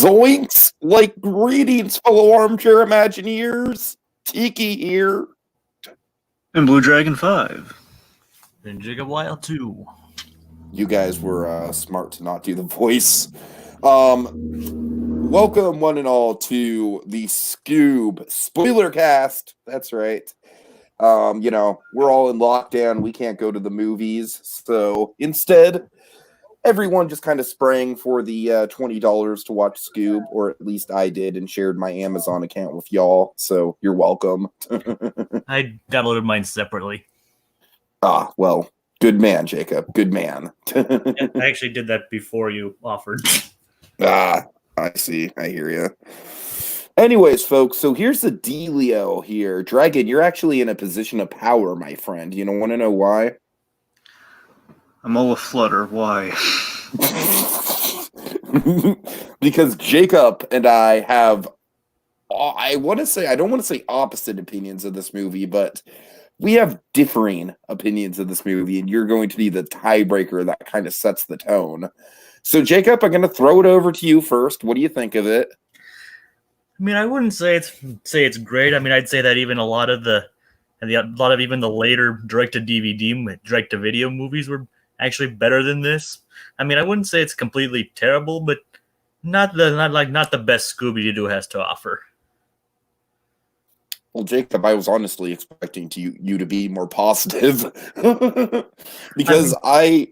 Zoinks! Like, greetings, fellow armchair Imagineers. Tiki here. And Blue Dragon 5. And Jacob Wild 2. You guys were smart to not do the voice. Welcome, one and all, to the Scoob Spoilercast. That's right. We're all in lockdown. We can't go to the movies. So instead, everyone just kind of sprang for the $20 to watch Scoob, or at least I did, and shared my Amazon account with y'all. So you're welcome. I downloaded mine separately. Ah, well, good man, Jacob. Good man. I actually did that before you offered. Ah, I see. I hear you. Anyways, folks, so here's the dealio here. Dragon, you're actually in a position of power, my friend. You don't want to know why? I'm all aflutter. Why? Because Jacob and I have, I don't want to say opposite opinions of this movie, but we have differing opinions of this movie, and you're going to be the tiebreaker that kind of sets the tone. So, Jacob, I'm going to throw it over to you first. What do you think of it? I mean, I wouldn't say it's great. I mean, I'd say that even a lot of even the later direct-to-DVD, direct-to-video movies were actually better than this. I mean, I wouldn't say it's completely terrible, but not the best Scooby Doo has to offer. Well, Jacob, I was honestly expecting you to be more positive because I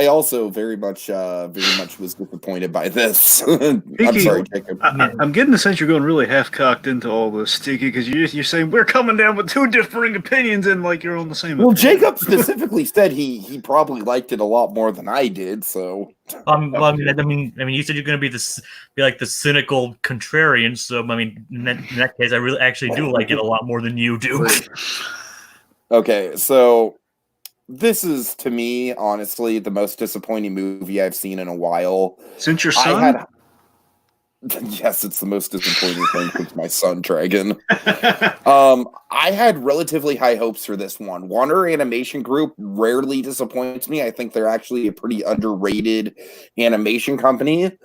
also very much was disappointed by this. I'm sorry, Jacob. I'm getting the sense you're going really half-cocked into all this, Tiki, because you're saying we're coming down with two differing opinions and like you're on the same. Well, Jacob specifically said he probably liked it a lot more than I did. So, I mean, you said you're going to be like the cynical contrarian. So, I mean, in that case, I really actually do like it a lot more than you do. Okay, so. This is, to me, honestly, the most disappointing movie I've seen in a while. Since your son? Yes, it's the most disappointing thing since my son, Dragon. I had relatively high hopes for this one. Warner Animation Group rarely disappoints me. I think they're actually a pretty underrated animation company.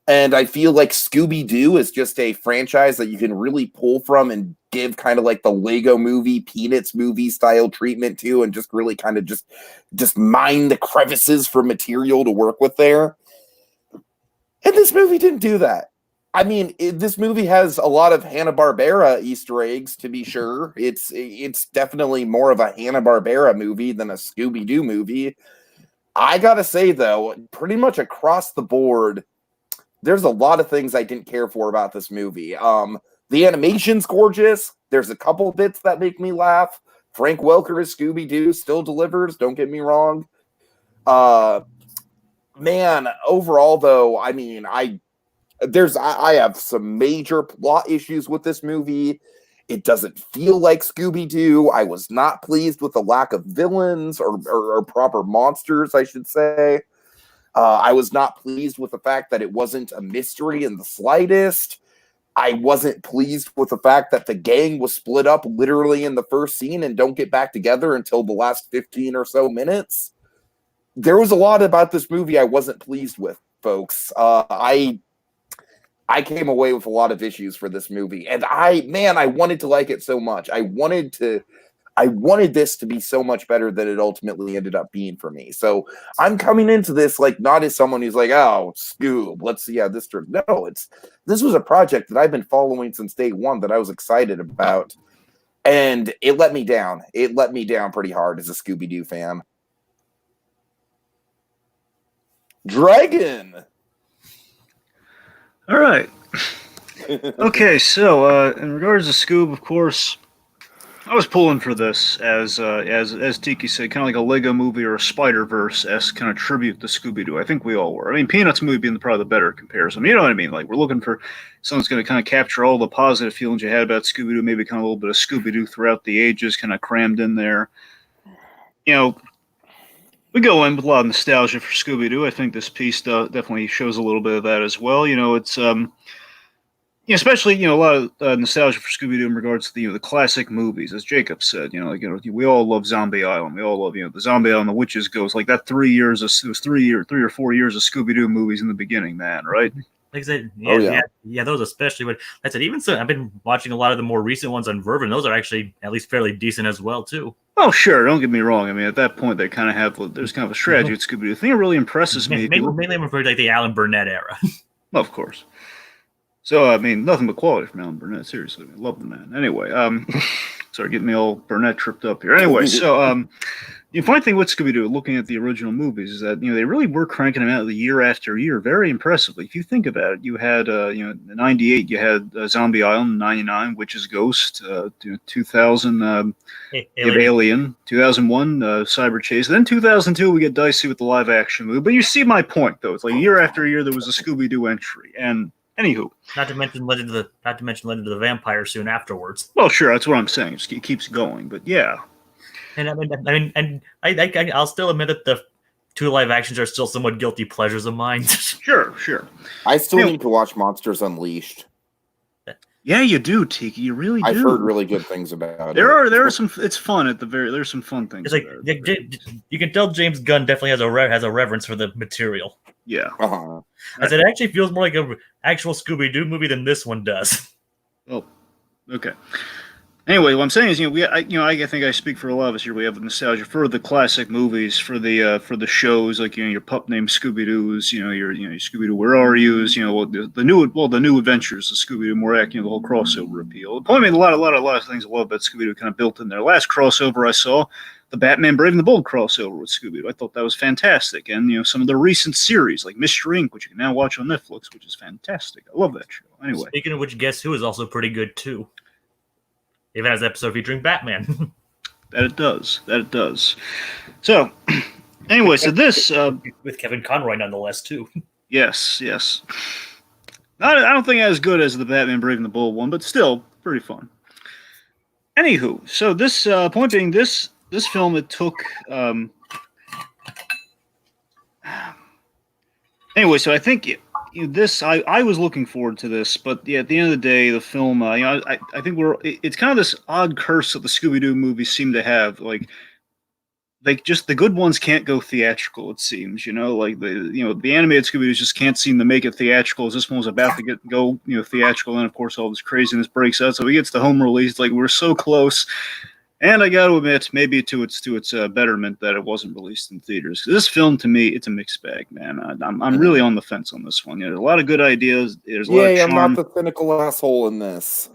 And I feel like Scooby Doo is just a franchise that you can really pull from and give kind of like the Lego movie, Peanuts movie style treatment to, and just really kind of just mine the crevices for material to work with there. And this movie didn't do that. I mean, this movie has a lot of Hanna-Barbera Easter eggs, to be sure. It's definitely more of a Hanna-Barbera movie than a Scooby Doo movie. I gotta say, though, pretty much across the board, there's a lot of things I didn't care for about this movie. The animation's gorgeous. There's a couple bits that make me laugh. Frank Welker as Scooby Doo still delivers. Don't get me wrong. Man, overall though, I mean, I have some major plot issues with this movie. It doesn't feel like Scooby Doo. I was not pleased with the lack of villains or proper monsters, I should say. I was not pleased with the fact that it wasn't a mystery in the slightest. I wasn't pleased with the fact that the gang was split up literally in the first scene and don't get back together until the last 15 or so minutes. There was a lot about this movie I wasn't pleased with, folks. I came away with a lot of issues for this movie. And I wanted to like it so much. I wanted this to be so much better than it ultimately ended up being for me. So I'm coming into this like not as someone who's like, oh, Scoob, let's see how this turns. No, this was a project that I've been following since day one that I was excited about. And it let me down. It let me down pretty hard as a Scooby Doo fan. Dragon. All right. Okay, so in regards to Scoob, of course, I was pulling for this as Tiki said, kind of like a Lego movie or a Spider-Verse-esque kind of tribute to Scooby-Doo. I think we all were. I mean, Peanuts movie being probably the better comparison. You know what I mean? Like, we're looking for something that's going to kind of capture all the positive feelings you had about Scooby-Doo, maybe kind of a little bit of Scooby-Doo throughout the ages, kind of crammed in there. You know, we go in with a lot of nostalgia for Scooby-Doo. I think this piece definitely shows a little bit of that as well. You know, it's especially a lot of nostalgia for Scooby-Doo in regards to the classic movies, as Jacob said. We all love Zombie Island. We all love the Zombie Island, the Witches Ghost. Like that 3 years, it was 3 or 4 years of Scooby-Doo movies in the beginning, man, right? Like I said, Oh, yeah. yeah, those especially. But like I said, even so, I've been watching a lot of the more recent ones on Verve, and those are actually at least fairly decent as well too. Oh, sure. Don't get me wrong. I mean, at that point, they kind of have there's kind of a strategy with Scooby Doo. The thing that really impresses me, Mainly I'm referring to like the Alan Burnett era. well, of course. So I mean, nothing but quality from Alan Burnett. Seriously, I love the man. Anyway, sorry, getting me all Burnett tripped up here. Anyway, so the funny thing with Scooby Doo, looking at the original movies, is that they really were cranking them out year after year, very impressively. If you think about it, you had in '98 you had Zombie Island, '99 Witch's Ghost, 2000 Alien, 2001 Cyber Chase, then 2002 we get dicey with the live action movie. But you see my point, though. It's like year after year there was a Scooby Doo entry, and anywho, not to mention Legend of the Vampire soon afterwards. Well, sure, that's what I'm saying. It keeps going, but yeah. And I'll still admit that the 2 live actions are still somewhat guilty pleasures of mine. Sure. I still need to watch Monsters Unleashed. Yeah, you do, Tiki. You really do. I've heard really good things about it. There are some. It's fun at the very. There's some fun things. It's like you can tell James Gunn definitely has a reverence for the material. Yeah. Uh-huh. As it actually feels more like an actual Scooby Doo movie than this one does. Oh, okay. Anyway, what I'm saying is, I think I speak for a lot of us here. We have nostalgia for the classic movies, for the shows, like your Pup Named Scooby Doo's, your Scooby Doo Where Are You's, the new adventures of Scooby Doo, more the whole crossover appeal. I mean, a lot of things I love about Scooby Doo kind of built in there. Last crossover I saw, the Batman Brave and the Bold crossover with Scooby Doo. I thought that was fantastic, and some of the recent series like Mystery Inc., which you can now watch on Netflix, which is fantastic. I love that show. Anyway, speaking of which, Guess Who is also pretty good too. Even has an episode featuring Batman. That it does. So, anyway, so this with Kevin Conroy nonetheless too. Yes. I don't think as good as the Batman Brave and the Bold one, but still pretty fun. Anywho, so this point being, this film, it took. Anyway, so I think. I was looking forward to this, but yeah, at the end of the day, the film, I think it's kind of this odd curse that the Scooby-Doo movies seem to have, like just the good ones can't go theatrical, it seems, like the animated Scooby-Doos just can't seem to make it theatrical, as this one was about to go theatrical, and of course all this craziness breaks out, so he gets the home release, like we're so close. And I got to admit, maybe to its betterment that it wasn't released in theaters. This film, to me, it's a mixed bag, man. I'm really on the fence on this one. There's a lot of good ideas. There's a lot of charm. I'm not the cynical asshole in this.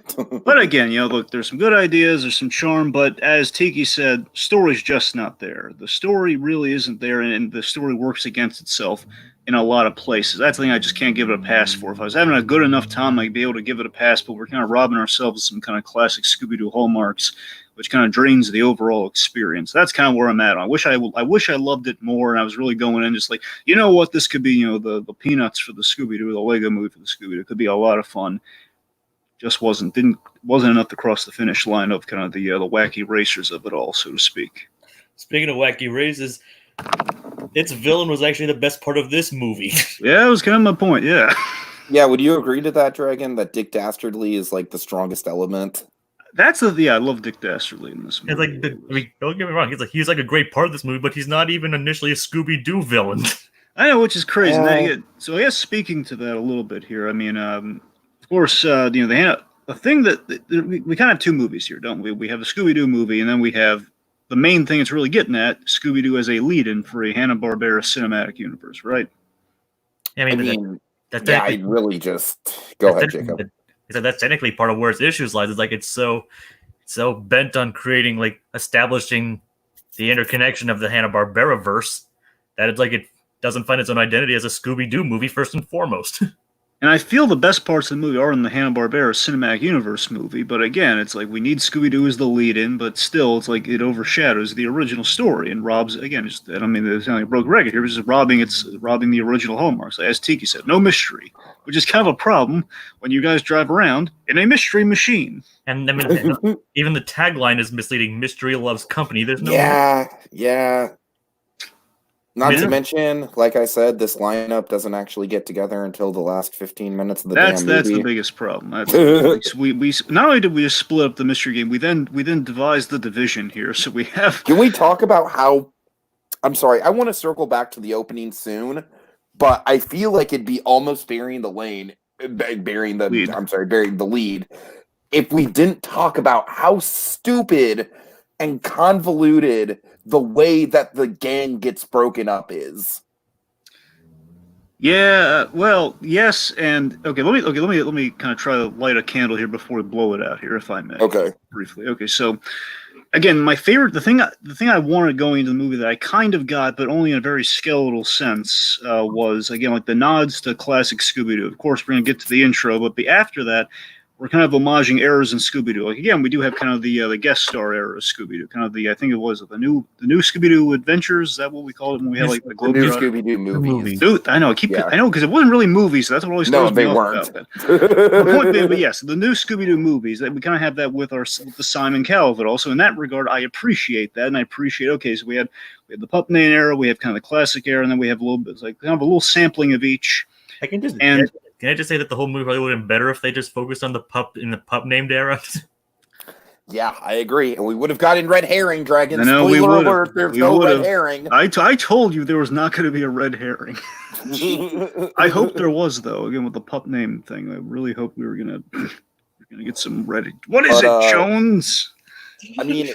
But again, look, there's some good ideas. There's some charm. But as Tiki said, story's just not there. The story really isn't there, and the story works against itself in a lot of places. That's the thing I just can't give it a pass for. If I was having a good enough time, I'd be able to give it a pass. But we're kind of robbing ourselves of some kind of classic Scooby-Doo hallmarks, which kind of drains the overall experience. That's kind of where I'm at. I wish I loved it more, and I was really going in just like, what, this could be, the peanuts for the Scooby-Doo, the Lego movie for the Scooby-Doo. It could be a lot of fun. Just wasn't enough to cross the finish line of kind of the wacky racers of it all, so to speak. Speaking of wacky races, its villain was actually the best part of this movie. Yeah, that was kind of my point, yeah. Yeah, would you agree to that, Dragon, that Dick Dastardly is like the strongest element? I love Dick Dastardly in this movie. It's don't get me wrong. He's like a great part of this movie, but he's not even initially a Scooby-Doo villain. I know, which is crazy. So I guess speaking to that a little bit here, I mean, of course, the thing that we kind of have two movies here, don't we? We have a Scooby-Doo movie, and then we have the main thing it's really getting at, Scooby-Doo as a lead-in for a Hanna-Barbera cinematic universe, right? I really just go ahead, Jacob. That's technically part of where its issues lies. It's like it's so bent on creating, establishing the interconnection of the Hanna-Barbera verse that it's like it doesn't find its own identity as a Scooby-Doo movie first and foremost. And I feel the best parts of the movie are in the Hanna-Barbera Cinematic Universe movie, but again, it's like we need Scooby-Doo as the lead-in, but still, it's like it overshadows the original story and robs, again, it's not like a broke record here, it's just robbing the original hallmarks. As Tiki said, no mystery, which is kind of a problem when you guys drive around in a mystery machine. And I mean, even the tagline is misleading, mystery loves company. There's no... Yeah. Not to mention, like I said, this lineup doesn't actually get together until the last 15 minutes of the damn movie. That's the biggest problem. We not only did we just split up the mystery game, we then devised the division here. So we have. Can we talk about how? I'm sorry, I want to circle back to the opening soon, but I feel like it'd be almost burying the Lead. lead if we didn't talk about how stupid and convoluted the way that the gang gets broken up is. Yeah, well, yes, and okay. Let me kind of try to light a candle here before we blow it out here, if I may. Okay. Briefly. Okay, so again, my favorite, the thing I wanted going into the movie that I kind of got, but only in a very skeletal sense, was again like the nods to classic Scooby Doo. Of course, we're gonna get to the intro, but after that, we're kind of homaging errors in Scooby Doo. Like again, we do have kind of the guest star era of Scooby Doo, kind of I think it was the new Scooby Doo Adventures. Is that what we call it when we had like the The new Globetrotter? Scooby Doo movies. Dude, I know. I know because it wasn't really movies. So that's what always throws me off about that. The point being, but yes, the new Scooby Doo movies. That we kind of have that with the Simon Cowell of it. Also, in that regard, I appreciate that, and I appreciate. Okay, so we had the Pup Name era, we have kind of the classic era, and then we have a little bit like kind of a little sampling of each. Can I just say that the whole movie probably would have been better if they just focused on the pup in the pup named era? Yeah, I agree. And we would have gotten red herring dragons. No, Spoiler alert, there's no red herring. I told you there was not going to be a red herring. I hope there was, though. Again, with the pup name thing, I really hope we were gonna get some red. What is it, Jones? I mean,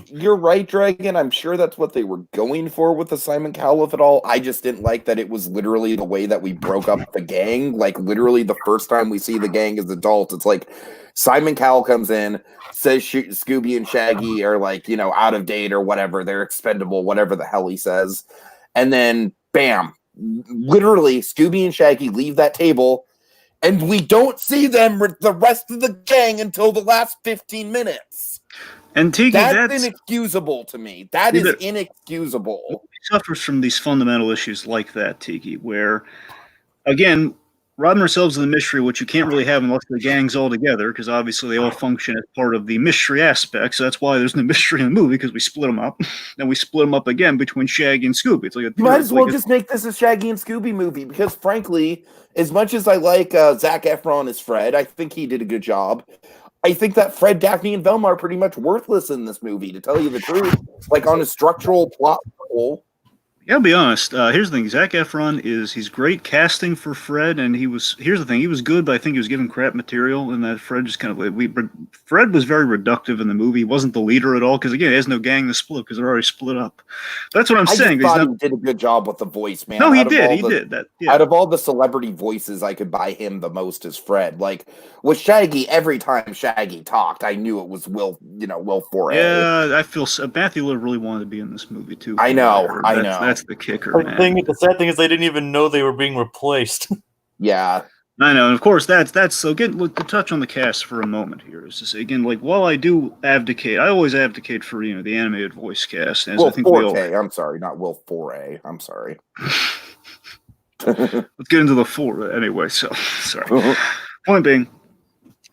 you're right, Dragon. I'm sure that's what they were going for with the Simon Cowell of it all. I just didn't like that it was literally the way that we broke up the gang. Like, literally the first time we see the gang as adults, it's like Simon Cowell comes in, says Scooby and Shaggy are like, out of date or whatever. They're expendable, whatever the hell he says. And then, bam, literally Scooby and Shaggy leave that table and we don't see them with the rest of the gang until the last 15 minutes. And Tiki, that's inexcusable to me. That is inexcusable. It suffers from these fundamental issues like that, Tiki, where, again, robbing ourselves of the mystery, which you can't really have unless the gang's all together, because obviously they all function as part of the mystery aspect. So that's why there's no mystery in the movie, because we split them up. Then we split them up again between Shaggy and Scooby. It's like you might as well just make this a Shaggy and Scooby movie, because frankly, as much as I like Zac Efron as Fred, I think he did a good job. I think that Fred, Daphne, and Velma are pretty much worthless in this movie, to tell you the truth. Like, on a structural plot level. Yeah, I'll be honest. Here's the thing. Zac Efron he's great casting for Fred, and here's the thing. He was good, but I think he was given crap material, and that Fred just kind of Fred was very reductive in the movie. He wasn't the leader at all, because again, he has no gang to split, because they're already split up. That's what I'm saying. I thought he did a good job with the voice, man. No, he did. Out of all the celebrity voices, I could buy him the most as Fred. Like, with Shaggy, every time Shaggy talked, I knew it was Will Forte. Yeah, I feel Matthew Lillard really wanted to be in this movie, too. I know. That's the kicker, man. The sad thing is they didn't even know they were being replaced. Yeah. I know, and of course that's so. Again, look, to touch on the cast for a moment here is to say again, like while I do abdicate, I always abdicate for the animated voice cast. As Will I think Forte, I'm sorry, not Will Forte. I'm sorry. Let's get into the four anyway. So sorry. Point being,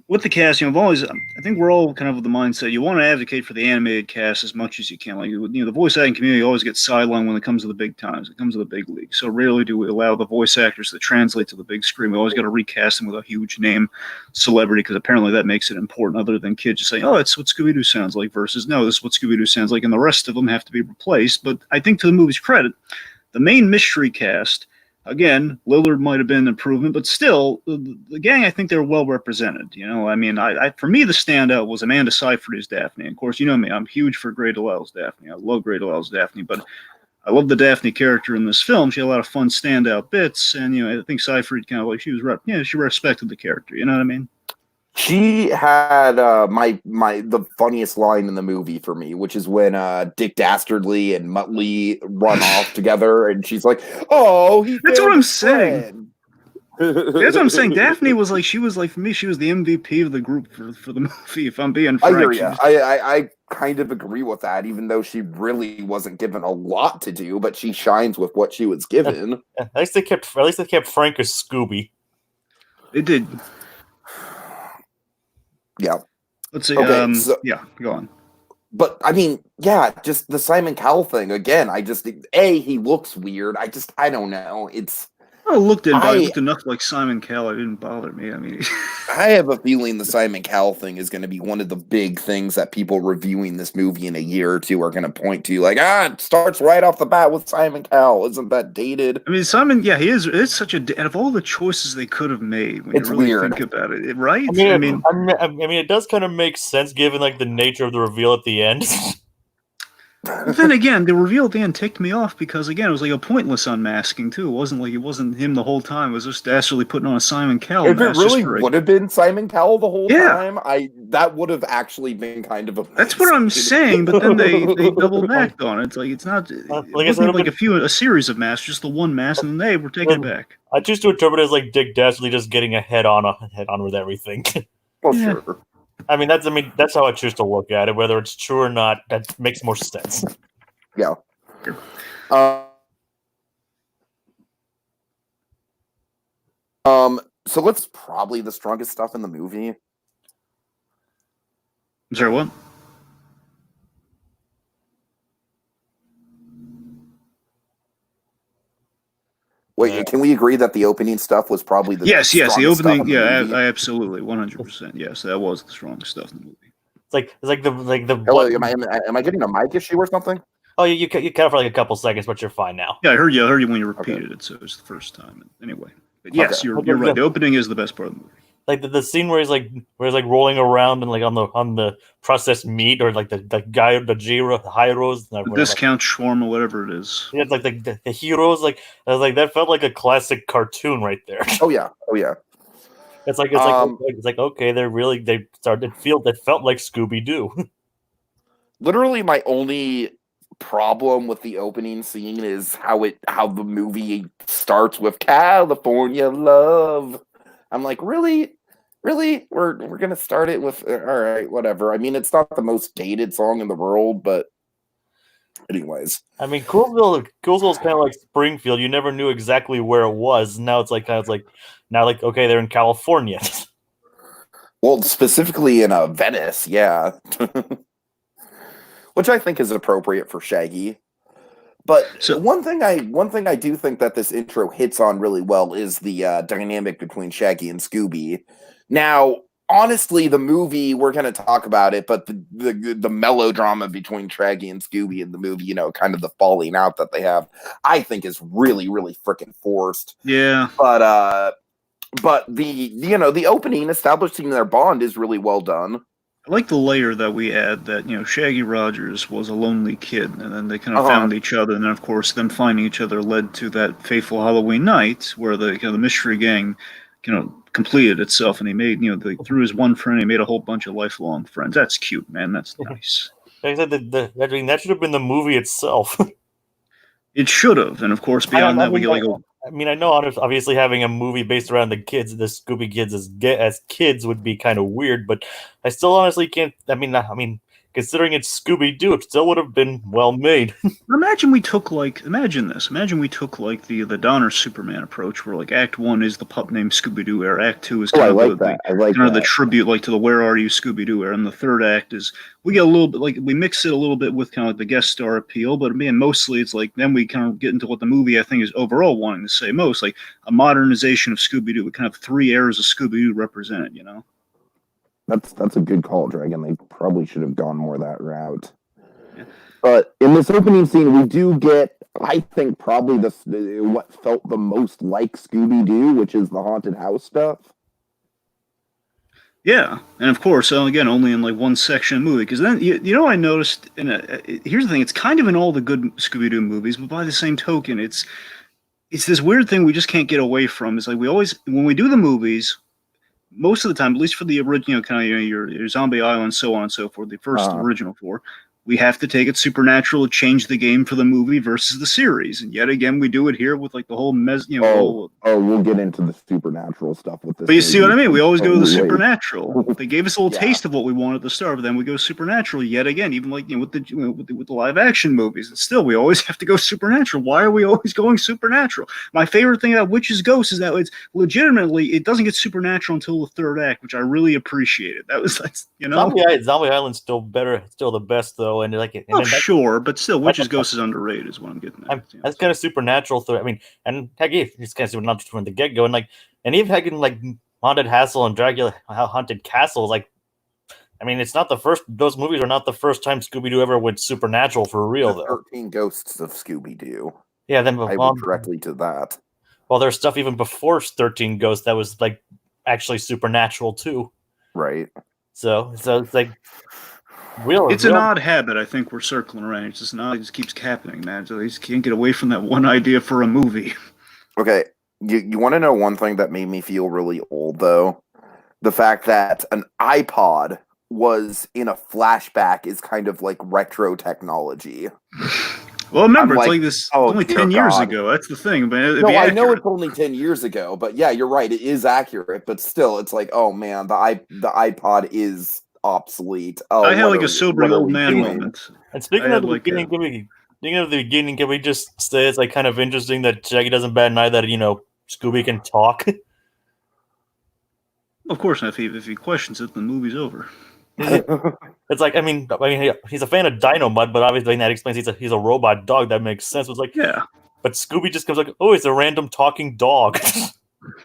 with the cast, I think we're all kind of the mindset you want to advocate for the animated cast as much as you can. Like, the voice acting community always gets sidelined when it comes to the big times. It comes to the big league. So rarely do we allow the voice actors to translate to the big screen. We always got to recast them with a huge name celebrity, because apparently that makes it important, other than kids just saying, oh, that's what Scooby-Doo sounds like, versus no, this is what Scooby-Doo sounds like, and the rest of them have to be replaced. But I think to the movie's credit, the main mystery cast, again, Lillard might have been an improvement, but still, the gang, I think they're well represented. I mean, for me, the standout was Amanda Seyfried as Daphne. And of course, you know me, I'm huge for Grey DeLisle as Daphne. I love Grey DeLisle as Daphne, but I love the Daphne character in this film. She had a lot of fun standout bits, and I think Seyfried kind of like she respected the character. You know what I mean? She had the funniest line in the movie for me, which is when Dick Dastardly and Muttley run off together, and she's like, "Oh, that's what I'm saying." That's what I'm saying. Daphne was like, for me, she was the MVP of the group for the movie. If I'm being frank, I hear you. I kind of agree with that, even though she really wasn't given a lot to do, but she shines with what she was given. At least they kept Frank as Scooby. They did. Yeah. Let's see. Okay, yeah, go on. But I mean, yeah, just the Simon Cowell thing again. He looks weird. I don't know. I looked enough like Simon Cowell. It didn't bother me. I mean, I have a feeling the Simon Cowell thing is going to be one of the big things that people reviewing this movie in a year or two are going to point to. Like, it starts right off the bat with Simon Cowell. Isn't that dated? I mean, Simon, yeah, he is. It's such a. Out of all the choices they could have made, when It's you really weird. think about it, right? I mean, it does kind of make sense given like the nature of the reveal at the end. But then again, the reveal at the end ticked me off because again, it was like a pointless unmasking too. It wasn't him the whole time. It was just actually putting on a Simon Cowell If it mask. really would have been Simon Cowell the whole time, that would have actually been kind of amazing. That's what I'm saying. But then they double backed on it. It's like it's not. It wasn't like a series of masks, just the one mask, and then we're taking it back. I choose to interpret it as like Dick Dastardly just getting a head on with everything. Well, sure. I mean that's how I choose to look at it. Whether it's true or not, that makes more sense. Yeah. So what's probably the strongest stuff in the movie? I'm sorry, what? Wait, can we agree that the opening stuff was probably the yes, the opening, I absolutely, 100%. Yes, that was the strongest stuff in the movie. It's like the. Hello, am I getting a mic issue or something? Oh, you cut out for like a couple seconds, but you're fine now. Yeah, I heard you when you repeated it, so it was the first time. Anyway, but yes, you're right. The opening is the best part of the movie. Like the scene where he's like rolling around and like on the processed meat, or like the guy, the gyros, the discount shawarma, whatever it is. Yeah, it's like the heroes. Like I was like, that felt like a classic cartoon right there. Oh yeah. It's like okay, it felt like Scooby Doo. Literally, my only problem with the opening scene is how the movie starts with California Love. I'm like, really we're gonna start it with all right, whatever. I mean, it's not the most dated song in the world, but anyways. I mean, Coolsville's kind of like Springfield. You never knew exactly where it was. Now it's like okay, they're in California. Well, specifically in Venice, yeah. Which I think is appropriate for Shaggy. But one thing I do think that this intro hits on really well is the dynamic between Shaggy and Scooby. Now, honestly, the movie, we're going to talk about it, but the melodrama between Shaggy and Scooby in the movie, kind of the falling out that they have, I think is really, really freaking forced. Yeah. But the opening establishing their bond is really well done. I like the layer that we add that, Shaggy Rogers was a lonely kid, and then they kind of found each other, and then, of course, them finding each other led to that fateful Halloween night where the mystery gang, completed itself, and he made, through his one friend, he made a whole bunch of lifelong friends. That's cute, man. That's nice. Like I said, that should have been the movie itself. It should have, and of course, beyond that, we get go. I mean, I know obviously having a movie based around the Scooby kids as kids would be kind of weird, but I still honestly can't. I mean, considering it's Scooby Doo, it still would have been well made. Imagine we took the Donner Superman approach, where like Act 1 is the pup named Scooby Doo era, Act 2 is kind of the tribute like to the Where Are You Scooby Doo era, and the third act is we get a little bit we mix it a little bit with kind of like the guest star appeal, but mostly it's like then we kind of get into what the movie I think is overall wanting to say most, like a modernization of Scooby Doo with kind of 3 eras of Scooby Doo represented, That's a good call, Dragon. They probably should have gone more that route. Yeah. But in this opening scene, we do get, I think, probably what felt the most like Scooby-Doo, which is the haunted house stuff. Yeah, and of course, again, only in like one section of the movie. Because then, I noticed, here's the thing, it's kind of in all the good Scooby-Doo movies, but by the same token, it's this weird thing we just can't get away from. It's like when we do the movies, most of the time, at least for the original kind of your Zombie Island, so on and so forth, the first original 4, we have to take it supernatural to change the game for the movie versus the series. And yet again, we do it here with like the whole we'll get into the supernatural stuff with this. But you see what I mean? We always go to the supernatural. They gave us a little taste of what we wanted at the start, but then we go supernatural yet again. Even like with the live action movies, and still we always have to go supernatural. Why are we always going supernatural? My favorite thing about Witch's Ghost is that it's legitimately it doesn't get supernatural until the third act, which I really appreciated. That's Zombie Island's still the best though. know, and like, and Oh, then sure, but still, Witch's Ghost is underrated, is what I'm getting at. that's kind of supernatural. I mean, and heck, it's kind of supernatural from the get go, and like, and even heck, in like Haunted Castle and Dracula Haunted Castle, like, I mean, it's not the first. Those movies are not the first time Scooby Doo ever went supernatural for real, The though. 13 Ghosts of Scooby Doo. Yeah, then I went directly to that. Well, there's stuff even before 13 Ghosts that was like actually supernatural too. Right. So it's like real. It's an odd habit, I think we're circling around. It's just it just keeps happening, man. So they just can't get away from that one idea for a movie. Okay, you want to know one thing that made me feel really old, though? The fact that an iPod was in a flashback is kind of like retro technology. Well, remember, I'm it's like, like this oh, only dear 10 years God. ago. That's the thing. But it'd No, be I know accurate. it's only 10 years ago, but yeah, you're right. It is accurate, but still, it's like, oh man, the iPod is obsolete. Oh, I had what like are- a sobering what are old we man doing? moment. And speaking I of had the like beginning, can we just say it's like kind of interesting that Shaggy doesn't bat an eye that Scooby can talk? Of course, if he questions it, the movie's over. It's like I mean he's a fan of Dynamite, but obviously that explains he's a robot dog. That makes sense. It's like Yeah. but Scooby just comes like, oh, it's a random talking dog.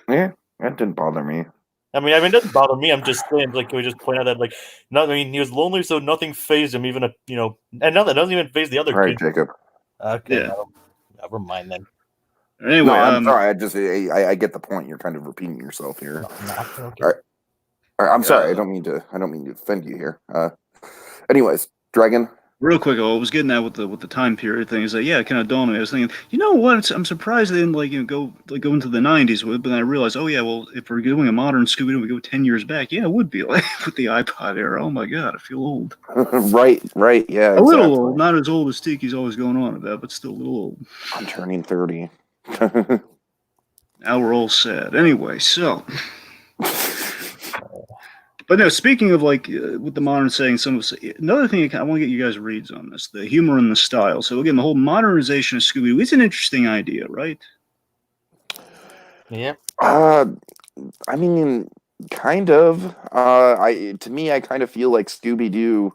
Yeah, that didn't bother me. I mean, it doesn't bother me. I'm just saying, like, can we just point out that, like, no, I mean, he was lonely, so nothing phased him, even and nothing doesn't even phase the other All right, kids. Jacob. Okay, Yeah. never mind then. Anyway, No, I'm sorry. I get the point. You're kind of repeating yourself here. Okay. All right, I'm sorry. I don't mean to offend you here. Anyways, Dragon. real quick, I was getting at with the time period thing. Is that yeah, it kind of dawned on me. I was thinking, you know what? I'm surprised they didn't go into the '90s with it. But then I realized, oh yeah, well, if we're doing a modern Scooby Doo, we go 10 years back. Yeah, it would be like with the iPod era. Oh my God, I feel old. right. Yeah. A little exactly. old, not as old as Tiki's always going on about, but still a little old. I'm turning 30. Now we're all sad. Anyway, so. But no, speaking of with the modern saying, another thing I want to get you guys' reads on this: the humor and the style. So again, the whole modernization of Scooby Doo is an interesting idea, right? Yeah. I mean, kind of. To me, I kind of feel like Scooby Doo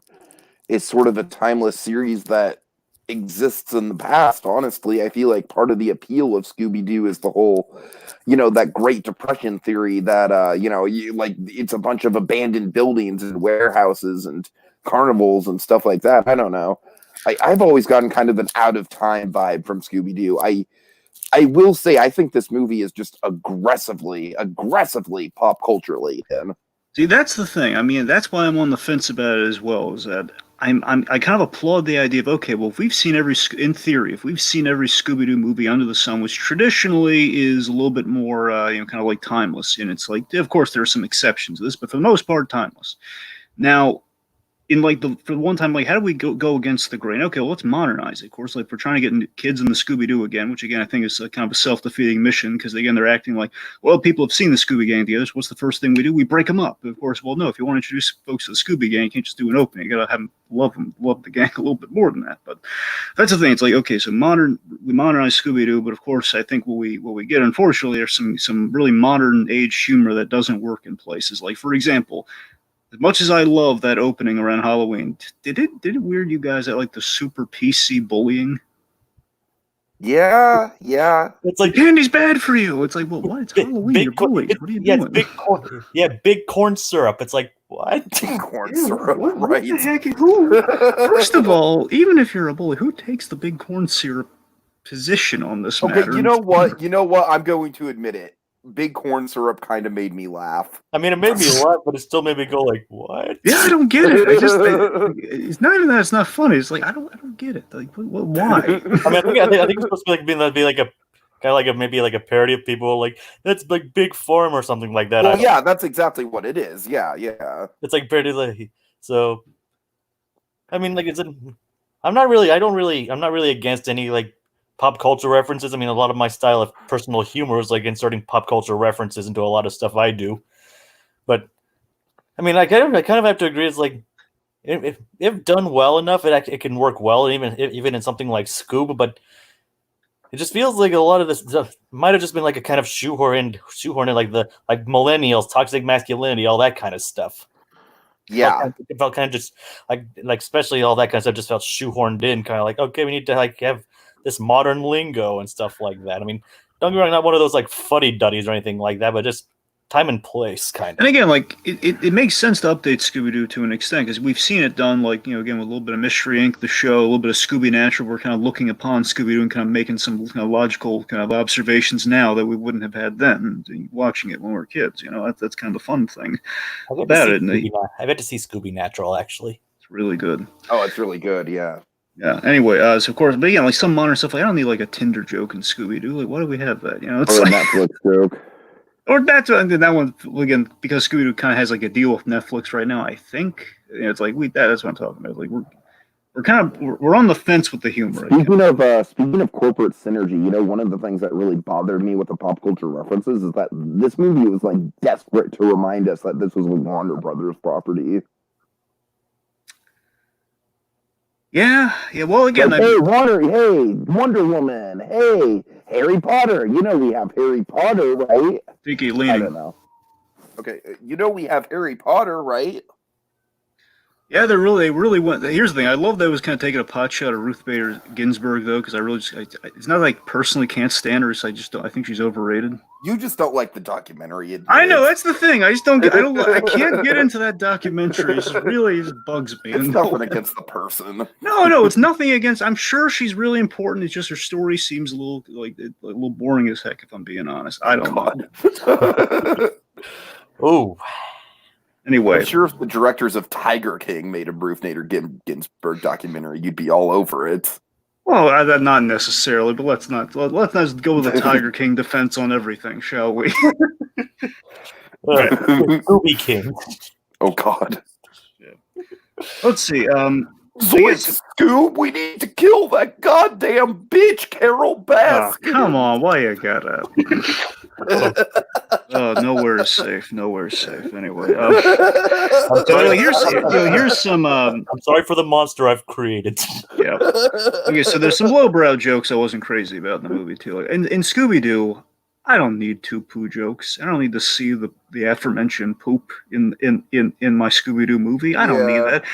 is sort of a timeless series that exists in the past. Honestly, I feel like part of the appeal of Scooby Doo is the whole, that Great Depression theory that it's a bunch of abandoned buildings and warehouses and carnivals and stuff like that. I don't know. I've always gotten kind of an out of time vibe from Scooby Doo. I will say I think this movie is just aggressively pop culture laden. See, that's the thing. I mean, that's why I'm on the fence about it as well. Is that I kind of applaud the idea of, okay, well, if we've seen every Scooby Doo movie under the sun, which traditionally is a little bit more, kind of like timeless, and it's like, of course, there are some exceptions to this, but for the most part, timeless. Now, for one time, how do we go against the grain? Okay, well, let's modernize it. Of course, we're trying to get kids in the Scooby-Doo again, which again I think is kind of a self-defeating mission because again they're acting like, well, people have seen the Scooby Gang together. So what's the first thing we do? We break them up. But of course, well, no. If you want to introduce folks to the Scooby Gang, you can't just do an opening. You gotta have them love the gang a little bit more than that. But that's the thing. It's like, okay, so we modernize Scooby-Doo, but of course, I think what we get, unfortunately, there's some really modern age humor that doesn't work in places. Like for example. As much as I love that opening around Halloween, did it weird you guys at the super PC bullying? Yeah. It's like candy's bad for you. It's like, well, what? It's Halloween. You're bullied. What are you doing? It's big corn syrup. It's like what? Big corn syrup, right? What the heck? First of all, even if you're a bully, who takes the big corn syrup position on this matter? Okay, you know what? I'm going to admit it. Big corn syrup kind of made me laugh. I mean, it made me laugh, but it still made me go like, "What?" Yeah, I don't get it. It's not even that it's not funny. It's like I don't get it. Like, why? I mean, I think it's supposed to be like a kind of like maybe like a parody of people like that's like Big Farm or something like that. Well, yeah, that's exactly what it is. Yeah. It's like parody, so. I mean, I'm not really against any pop culture references. I mean, a lot of my style of personal humor is inserting pop culture references into a lot of stuff I do. But I mean, I kind of have to agree. It's if done well enough, it can work well, even in something like Scoob. But it just feels like a lot of this stuff might have just been a kind of shoehorn in like millennials, toxic masculinity, all that kind of stuff. Yeah. It felt kind of just like especially all that kind of stuff just felt shoehorned in, kind of like, okay, we need to like have this modern lingo and stuff like that. I mean, don't get me wrong, not one of those like fuddy duddies or anything like that, but just time and place kind of. And again, like it makes sense to update Scooby Doo to an extent because we've seen it done, like again with a little bit of Mystery Inc., the show, a little bit of Scooby Natural. We're kind of looking upon Scooby Doo and kind of making some kind of logical kind of observations now that we wouldn't have had then watching it when we were kids. That's kind of the fun thing about it. I bet to see Scooby Natural actually. It's really good. Oh, it's really good. Yeah. Yeah. Anyway, so of course, but again, like some modern stuff, like I don't need like a Tinder joke in Scooby Doo. Like, why do we have that? It's Or a like, Netflix joke. or that's and that one again because Scooby Doo kind of has like a deal with Netflix right now. I think it's like that's what I'm talking about. Like we're on the fence with the humor. Speaking of corporate synergy, one of the things that really bothered me with the pop culture references is that this movie was like desperate to remind us that this was a Warner Brothers property. Yeah. Well, again, like, hey, Wonder Woman, hey, Harry Potter. We have Harry Potter, right? Tiki leaning. I don't know. Okay, we have Harry Potter, right? Yeah, they really went. Here's the thing. I love that it was kind of taking a pot shot at Ruth Bader Ginsburg, though, because I really it's not like personally can't stand her. So I think she's overrated. You just don't like the documentary. I know, that's the thing. I just don't get. I can't get into that documentary. It just bugs me. It's nothing against the person. No, it's nothing against. I'm sure she's really important. It's just her story seems a little boring as heck. If I'm being honest, I don't know. Oh. Anyway, I'm sure if the directors of Tiger King made a Ruth Bader Ginsburg documentary, you'd be all over it. Well, not necessarily, but let's not go with the Tiger King defense on everything, shall we? Scooby King. Oh God. Yeah. Let's see. Scoob, we need to kill that goddamn bitch, Carol Baskin. Oh, come on, why you gotta? Oh, nowhere's safe. Anyway, here's some. I'm sorry for the monster I've created. Yeah. Okay, so there's some lowbrow jokes I wasn't crazy about in the movie too. Like, in Scooby Doo, I don't need 2 poo jokes. I don't need to see the aforementioned poop in my Scooby Doo movie. I don't need that.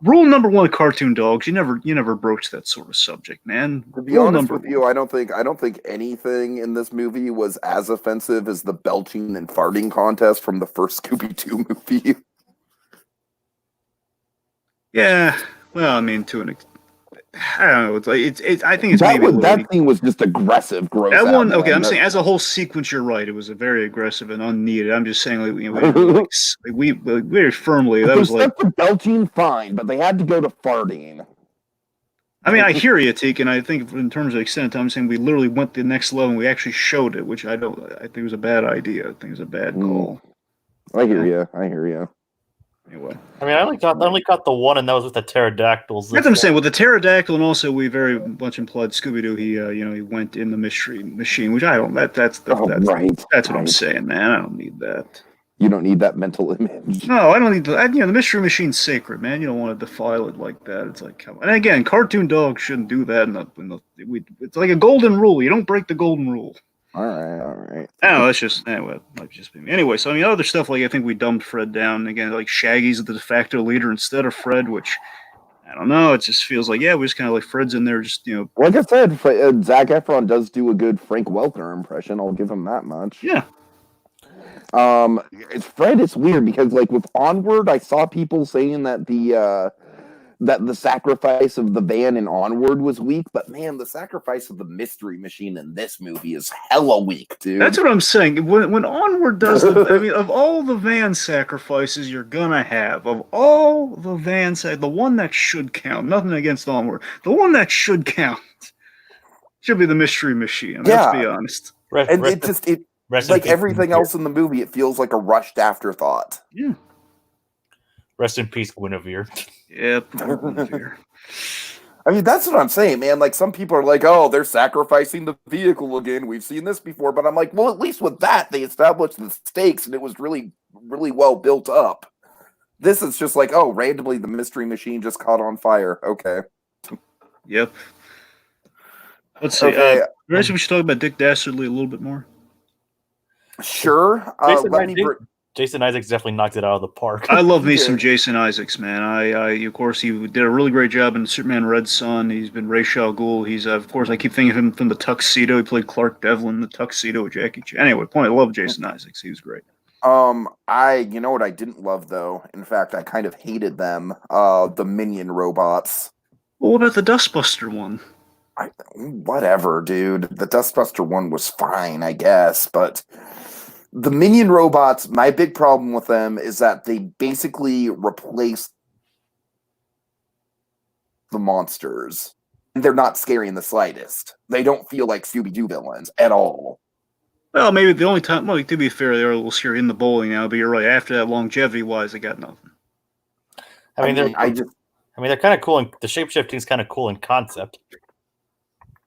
Rule number 1 of cartoon dogs: you never broach that sort of subject, man. To be honest with you, I don't think anything in this movie was as offensive as the belching and farting contest from the first Scooby Doo movie. Yeah, well, I mean, to an extent. I don't know. I think it's that thing was just aggressive, gross. That one, okay. I'm saying as a whole sequence, you're right. It was a very aggressive and unneeded. I'm just saying, we very firmly that was like the belching, fine, but they had to go to farting. I mean, I hear you, Teak, and I think in terms of extent, I'm saying we literally went the next level and we actually showed it, which I think was a bad idea. I think it was a bad call. I hear you. Anyway, I mean, I only caught the one, and that was with the pterodactyls. That's what I'm saying with the pterodactyl, and also we very much implied Scooby Doo. He went in the mystery machine, which I don't. That's right. That's what I'm saying, man. I don't need that. You don't need that mental image. No, I don't need that. The mystery machine's sacred, man. You don't want to defile it like that. It's like, come on. And again, cartoon dogs shouldn't do that. It's like a golden rule. You don't break the golden rule. All right. Oh, that's just anyway. Might just be me. Anyway, so I mean, other stuff like I think we dumbed Fred down again. Like Shaggy's the de facto leader instead of Fred, which I don't know. It just feels like we just kind of like Fred's in there, just Like I said, Zac Efron does do a good Frank Welker impression. I'll give him that much. Yeah. Fred is weird because like with Onward, I saw people saying that the sacrifice of the van in Onward was weak, but man, the sacrifice of the mystery machine in this movie is hella weak, dude. That's what I'm saying. When Onward does of all the van sacrifices you're gonna have, of all the the one that should count, nothing against Onward, the one that should count should be the mystery machine. Let's be honest. Like everything else in the movie, it feels like a rushed afterthought. Yeah. Rest in peace, Guinevere. Yep. Guinevere. I mean, that's what I'm saying, man. Like, some people are like, oh, they're sacrificing the vehicle again. We've seen this before. But I'm like, well, at least with that, they established the stakes, and it was really, really well built up. This is just like, oh, randomly the mystery machine just caught on fire. Okay. Yep. Let's see. Okay. We should talk about Dick Dastardly a little bit more. Sure. Jason Isaacs definitely knocked it out of the park. I love me some Jason Isaacs, man. I of course, he did a really great job in Superman Red Son. He's been Ra's al Ghul. He's, of course, I keep thinking of him from The Tuxedo. He played Clark Devlin in The Tuxedo with Jackie Chan. Anyway, point, I love Jason Isaacs. He was great. You know what I didn't love though? In fact, I kind of hated them. The Minion robots. Well, what about the Dustbuster one? Whatever, dude. The Dustbuster one was fine, I guess, but the Minion robots, my big problem with them is that they basically replace the monsters. And they're not scary in the slightest. They don't feel like Scooby Doo villains at all. Well, maybe the only time, well, to be fair, they're a little scary in the bowling now, but you're right. After that, longevity-wise, they got nothing. They're kind of cool, and the shapeshifting is kind of cool in concept.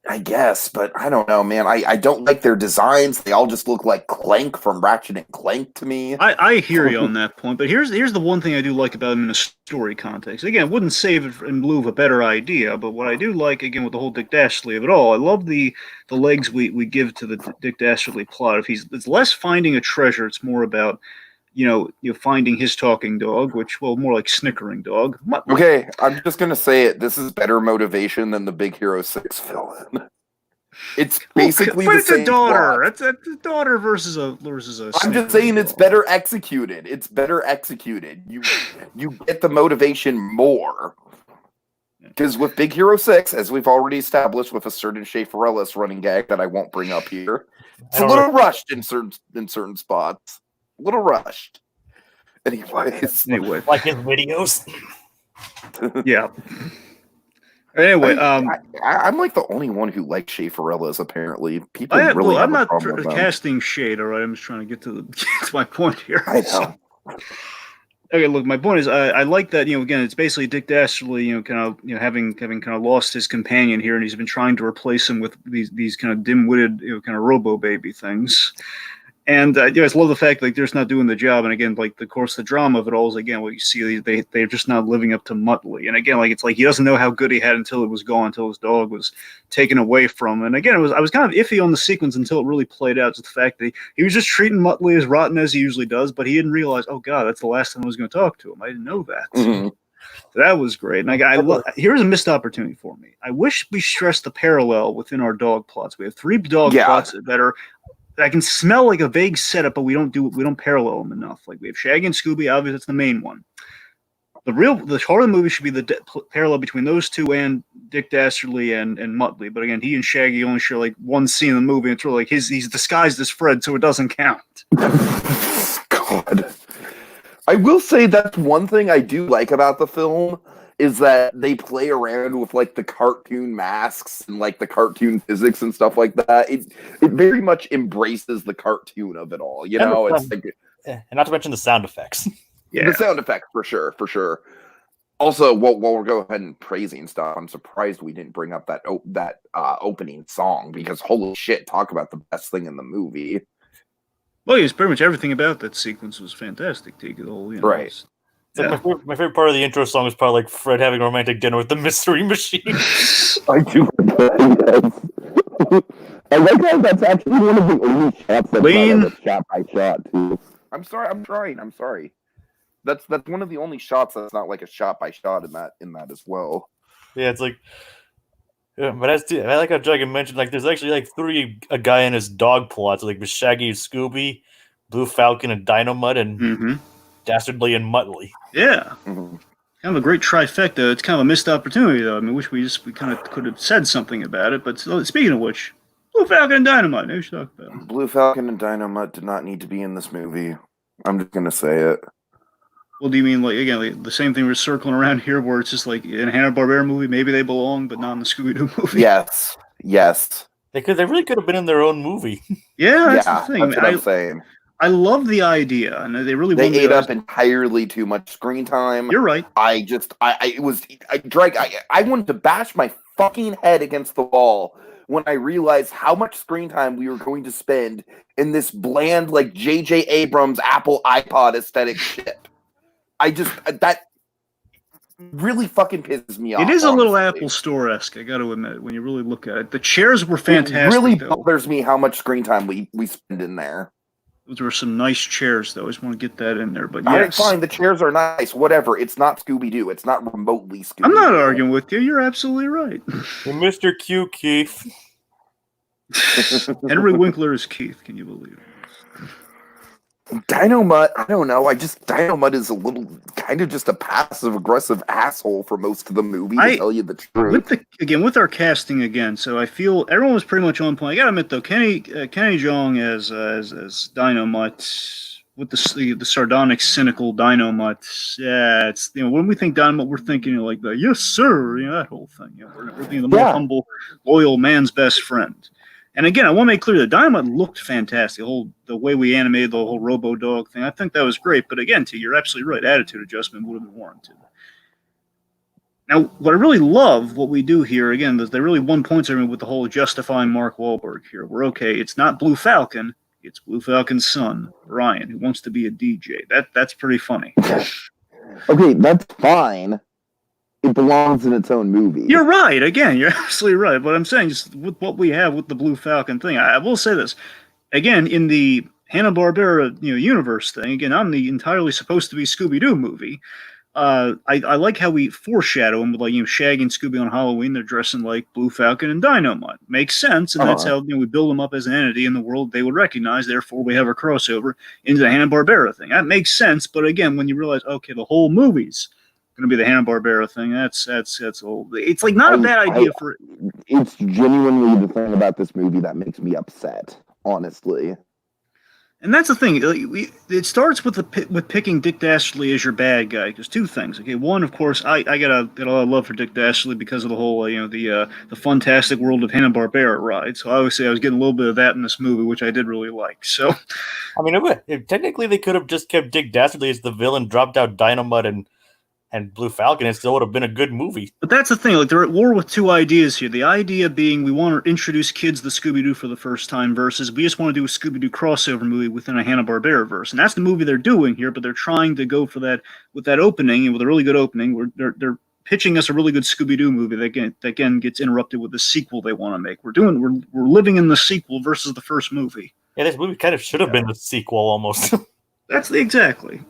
I guess, but I don't know, man. I don't like their designs. They all just look like Clank from Ratchet and Clank to me. I hear you on that point, but here's the one thing I do like about them in a story context. Again, wouldn't save it in lieu of a better idea, but what I do like, again, with the whole Dick Dastardly of it all, I love the legs we give to the Dick Dastardly plot. It's less finding a treasure, it's more about finding his talking dog, which, well, more like snickering dog. Okay, I'm just gonna say it. This is better motivation than the Big Hero 6 villain. It's basically the same daughter. plot. It's a daughter versus a. I'm just saying it's better executed. It's better executed. You get the motivation more. Because with Big Hero 6, as we've already established with a certain Schaefer Ellis running gag that I won't bring up here, it's a little rushed in certain spots. A little rushed. Anyway. Like his videos. Yeah. Anyway, I'm like the only one who likes Schaefer Ellis, apparently. People really have I'm a not problem with them. casting shade, all right? I'm just trying to get to my point here. I know. Okay, look, my point is, I like that. Again, it's basically Dick Dastardly, having kind of lost his companion here, and he's been trying to replace him with these kind of dim-witted, kind of robo baby things. And I just love the fact that they're just not doing the job. And again, like, of course, the drama of it all is, again, what you see, they're just not living up to Muttley. And again, like, it's like he doesn't know how good he had until it was gone, until his dog was taken away from him. And again, I was kind of iffy on the sequence until it really played out. Just the fact that he was just treating Muttley as rotten as he usually does, but he didn't realize, oh God, that's the last time I was going to talk to him. I didn't know that. Mm-hmm. So that was great. And here's a missed opportunity for me. I wish we stressed the parallel within our dog plots. We have 3 dog plots that are. I can smell like a vague setup, but we don't parallel them enough. Like, we have Shaggy and Scooby, obviously that's the main one. The heart of the movie should be the parallel between those two and Dick Dastardly and Muttley. But again, he and Shaggy only share like one scene in the movie. It's really like he's disguised as Fred, so it doesn't count. God, I will say that's one thing I do like about the film is that they play around with like the cartoon masks and like the cartoon physics and stuff like that. It very much embraces the cartoon of it all, It's like, and not to mention the sound effects. Yeah, the sound effects for sure. Also, while we're going ahead and praising stuff, I'm surprised we didn't bring up that opening song because holy shit, talk about the best thing in the movie. Well, yes, pretty much everything about that sequence was fantastic. Take it all, right. Yeah. My favorite part of the intro song was probably like Fred having a romantic dinner with the Mystery Machine. I do. Yes. I like how that's actually one of the only shots that's not shot by shot too. I'm sorry. That's one of the only shots that's not like a shot by shot in that as well. Yeah, it's like. Yeah, but I like how Dragon mentioned like there's actually like 3 a guy and his dog plots like with Shaggy and Scooby, Blue Falcon and Dynamite and Dastardly and Muttley. Yeah. Mm-hmm. Kind of a great trifecta. It's kind of a missed opportunity, though. I mean, wish we kind of could have said something about it. But speaking of which, Blue Falcon and Dynamite. Maybe we should talk about it. Blue Falcon and Dynamite did not need to be in this movie. I'm just gonna say it. Well, do you mean like the same thing we're circling around here, where it's just like in a Hanna-Barbera movie, maybe they belong, but not in the Scooby Doo movie? Yes. They really could have been in their own movie. Yeah, that's the thing. That's what I'm saying. I love the idea, and they ate up entirely too much screen time. You're right. I wanted to bash my fucking head against the wall when I realized how much screen time we were going to spend in this bland, like J.J. Abrams Apple iPod aesthetic shit. That really fucking pisses me off. It is a little Apple Store-esque, I got to admit, when you really look at it. The chairs were fantastic. It really bothers me how much screen time we spend in there. There were some nice chairs, though. I just want to get that in there. But All right, yes. fine. The chairs are nice. Whatever. It's not Scooby Doo. It's not remotely Scooby Doo. I'm not arguing with you. You're absolutely right. Mr. Q, Keith. Henry Winkler is Keith. Can you believe it? Dynamut, I don't know. Dynamut is a little kind of just a passive aggressive asshole for most of the movie, to tell you the truth. With our casting again, so I feel everyone was pretty much on point. I gotta admit though, Kenny Jong as Dynamut with the sardonic, cynical Dynamut. Yeah, it's when we think Dynamut, we're thinking like the yes sir, that whole thing. We're being the more humble, loyal man's best friend. And again, I want to make clear that Dynamut looked fantastic. The way we animated the whole Robo Dog thing, I think that was great. But again, you're absolutely right. Attitude adjustment would have been warranted. Now, what I really love, what we do here, again, they really won points at me with the whole justifying Mark Wahlberg here. We're okay. It's not Blue Falcon. It's Blue Falcon's son, Ryan, who wants to be a DJ. That's pretty funny. Okay, that's fine. It belongs in its own movie. You're right. Again, you're absolutely right. But I'm saying, just with what we have with the Blue Falcon thing, I will say this. Again, in the Hanna-Barbera universe thing, again, I'm the entirely supposed to be Scooby Doo movie. I like how we foreshadow them with Shaggy and Scooby on Halloween. They're dressing like Blue Falcon and Dynamut. Makes sense, and that's how we build them up as an entity in the world they would recognize. Therefore, we have a crossover into the Hanna-Barbera thing. That makes sense. But again, when you realize, okay, the whole movie's going to be the Hanna-Barbera thing. That's old. It's like not a bad idea for. It's genuinely the thing about this movie that makes me upset, honestly. And that's the thing. It starts with picking Dick Dastardly as your bad guy. There's two things. Okay, one, of course, I got a lot of love for Dick Dastardly because of the whole the fantastic world of Hanna-Barbera ride. So obviously, I was getting a little bit of that in this movie, which I did really like. So, I mean, technically, they could have just kept Dick Dastardly as the villain, dropped out Dynamut and Blue Falcon, it still would have been a good movie. But that's the thing, they're at war with two ideas here. The idea being we want to introduce kids to Scooby-Doo for the first time versus we just want to do a Scooby-Doo crossover movie within a Hanna-Barbera verse. And that's the movie they're doing here, but they're trying to go for that with that opening, and with a really good opening, where they're pitching us a really good Scooby-Doo movie that again gets interrupted with the sequel they want to make. We're living in the sequel versus the first movie. Yeah, this movie kind of should have been the sequel almost. That's exactly.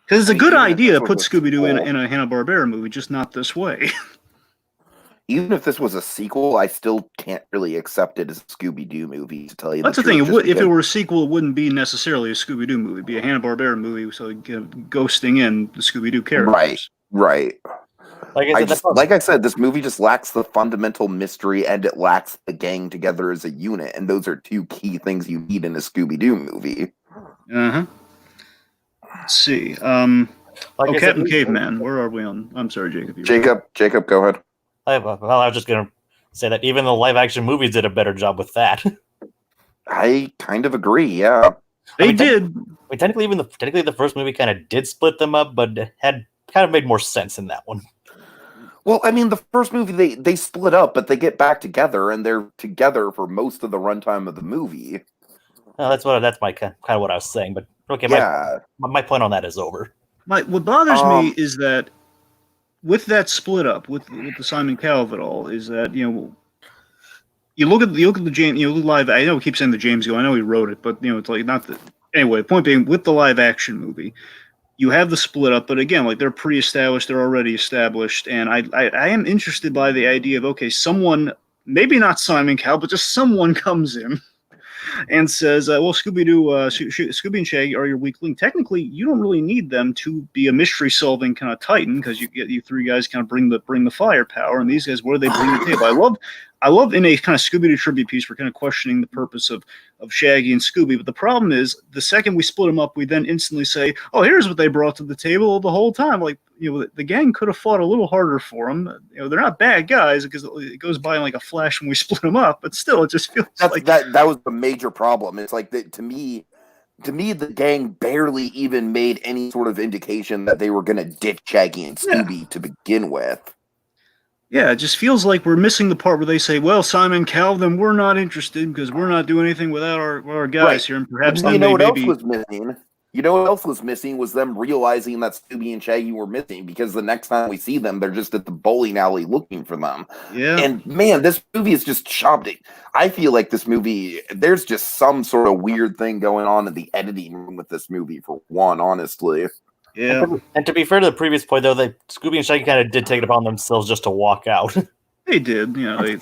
Because it's a good idea to put Scooby-Doo in a Hanna-Barbera movie, just not this way. Even if this was a sequel, I still can't really accept it as a Scooby-Doo movie, to tell you That's the thing. truth. If it were a sequel, it wouldn't be necessarily a Scooby-Doo movie. It'd be a Hanna-Barbera movie, so ghosting in the Scooby-Doo characters. Right. Like I said, this movie just lacks the fundamental mystery, and it lacks the gang together as a unit, and those are two key things you need in a Scooby-Doo movie. Uh-huh. Let's see. Captain Caveman, where are we on? I'm sorry, Jacob. Jacob, go ahead. I was just going to say that even the live-action movies did a better job with that. I kind of agree, yeah. They did. Technically the first movie kind of did split them up, but it had kind of made more sense in that one. Well, I mean, the first movie, they split up, but they get back together, and they're together for most of the runtime of the movie. That's my kind of what I was saying, but okay, yeah. my point on that is over. What bothers me is that with that split up with the Simon Cowell of it all is that you look at the James live. I know we keep saying the James Gunn. I know he wrote it, but it's like not the anyway. The point being, with the live action movie, you have the split up, but again, they're pre-established, they're already established, and I am interested by the idea of someone, maybe not Simon Cowell, but just someone comes in and says, well, Scooby and Shaggy are your weak link. Technically, you don't really need them to be a mystery-solving kind of titan, because you three guys kind of bring the firepower, and these guys, what do they bring to the table? I love in a kind of Scooby-Doo tribute piece, we're kind of questioning the purpose of Shaggy and Scooby, but the problem is, the second we split them up, we then instantly say, oh, here's what they brought to the table the whole time. The gang could have fought a little harder for them. They're not bad guys, because it goes by like a flash when we split them up, but still, it just feels like... That was the major problem. It's like, to me, the gang barely even made any sort of indication that they were going to ditch Shaggy and Scooby to begin with. Yeah, it just feels like we're missing the part where they say, well, Simon Cowell, then we're not interested because we're not doing anything without our guys here. And perhaps you know what else was missing? You know what else was missing was them realizing that Scooby and Shaggy were missing, because the next time we see them, they're just at the bowling alley looking for them. Yeah. And man, this movie is just chopped. I feel like this movie, there's just some sort of weird thing going on in the editing room with this movie, for one, honestly. Yeah. And to be fair to the previous point, though, Scooby and Shaggy kind of did take it upon themselves just to walk out. They did. You know, they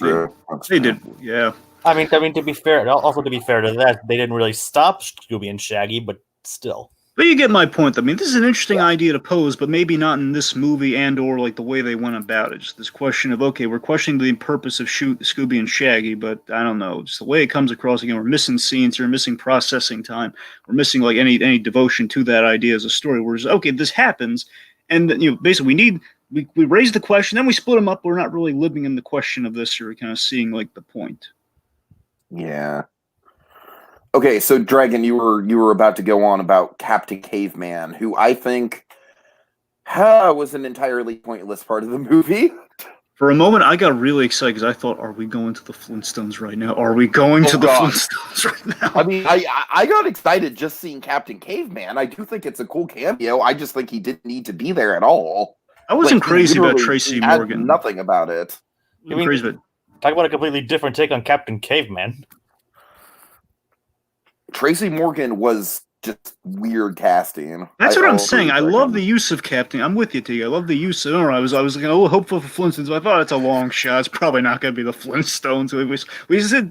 did. Yeah. I mean, to be fair, also to be fair to that, they didn't really stop Scooby and Shaggy, but still. But you get my point. I mean, this is an interesting idea to pose, but maybe not in this movie and or like the way they went about it. Just this question of, okay, we're questioning the purpose of Scooby and Shaggy, but I don't know. Just the way it comes across, again, we're missing scenes, we're missing processing time, we're missing like any devotion to that idea as a story. Whereas, okay, this happens, and basically we raise the question, then we split them up. We're not really living in the question of this, or kind of seeing like the point. Yeah. Okay, so Dragon, you were about to go on about Captain Caveman, who I think was an entirely pointless part of the movie. For a moment, I got really excited because I thought, "Are we going to the Flintstones right now? Are we going to the Flintstones right now?" I mean, I got excited just seeing Captain Caveman. I do think it's a cool cameo. I just think he didn't need to be there at all. I wasn't crazy about Tracy Morgan. Nothing about it. Talk about a completely different take on Captain Caveman. Tracy Morgan was just weird casting. That's what I'm saying. I love the use of Captain. I'm with you, T. I love the use. I don't know. I was like, oh, hopeful for Flintstones. But I thought it's a long shot. It's probably not going to be the Flintstones.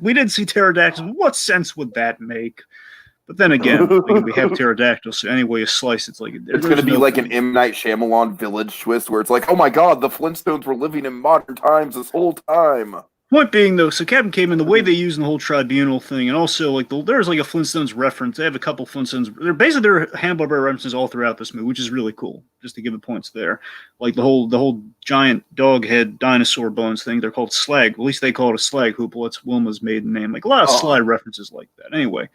We did see pterodactyls. What sense would that make? But then again, we have pterodactyls. So any way you slice it's like it's going to be like an M. Night Shyamalan Village twist where it's like, oh my god, the Flintstones were living in modern times this whole time. Point being, though, so Captain Caveman, the way they use the whole tribunal thing, and also like there's like a Flintstones reference. They have a couple Flintstones. They're Hanna-Barbera references all throughout this movie, which is really cool. Just to give the points there, like the whole giant dog head dinosaur bones thing. They're called slag. At least they call it a slag hoople. That's Wilma's maiden name. Like a lot of slide references like that. Anyway,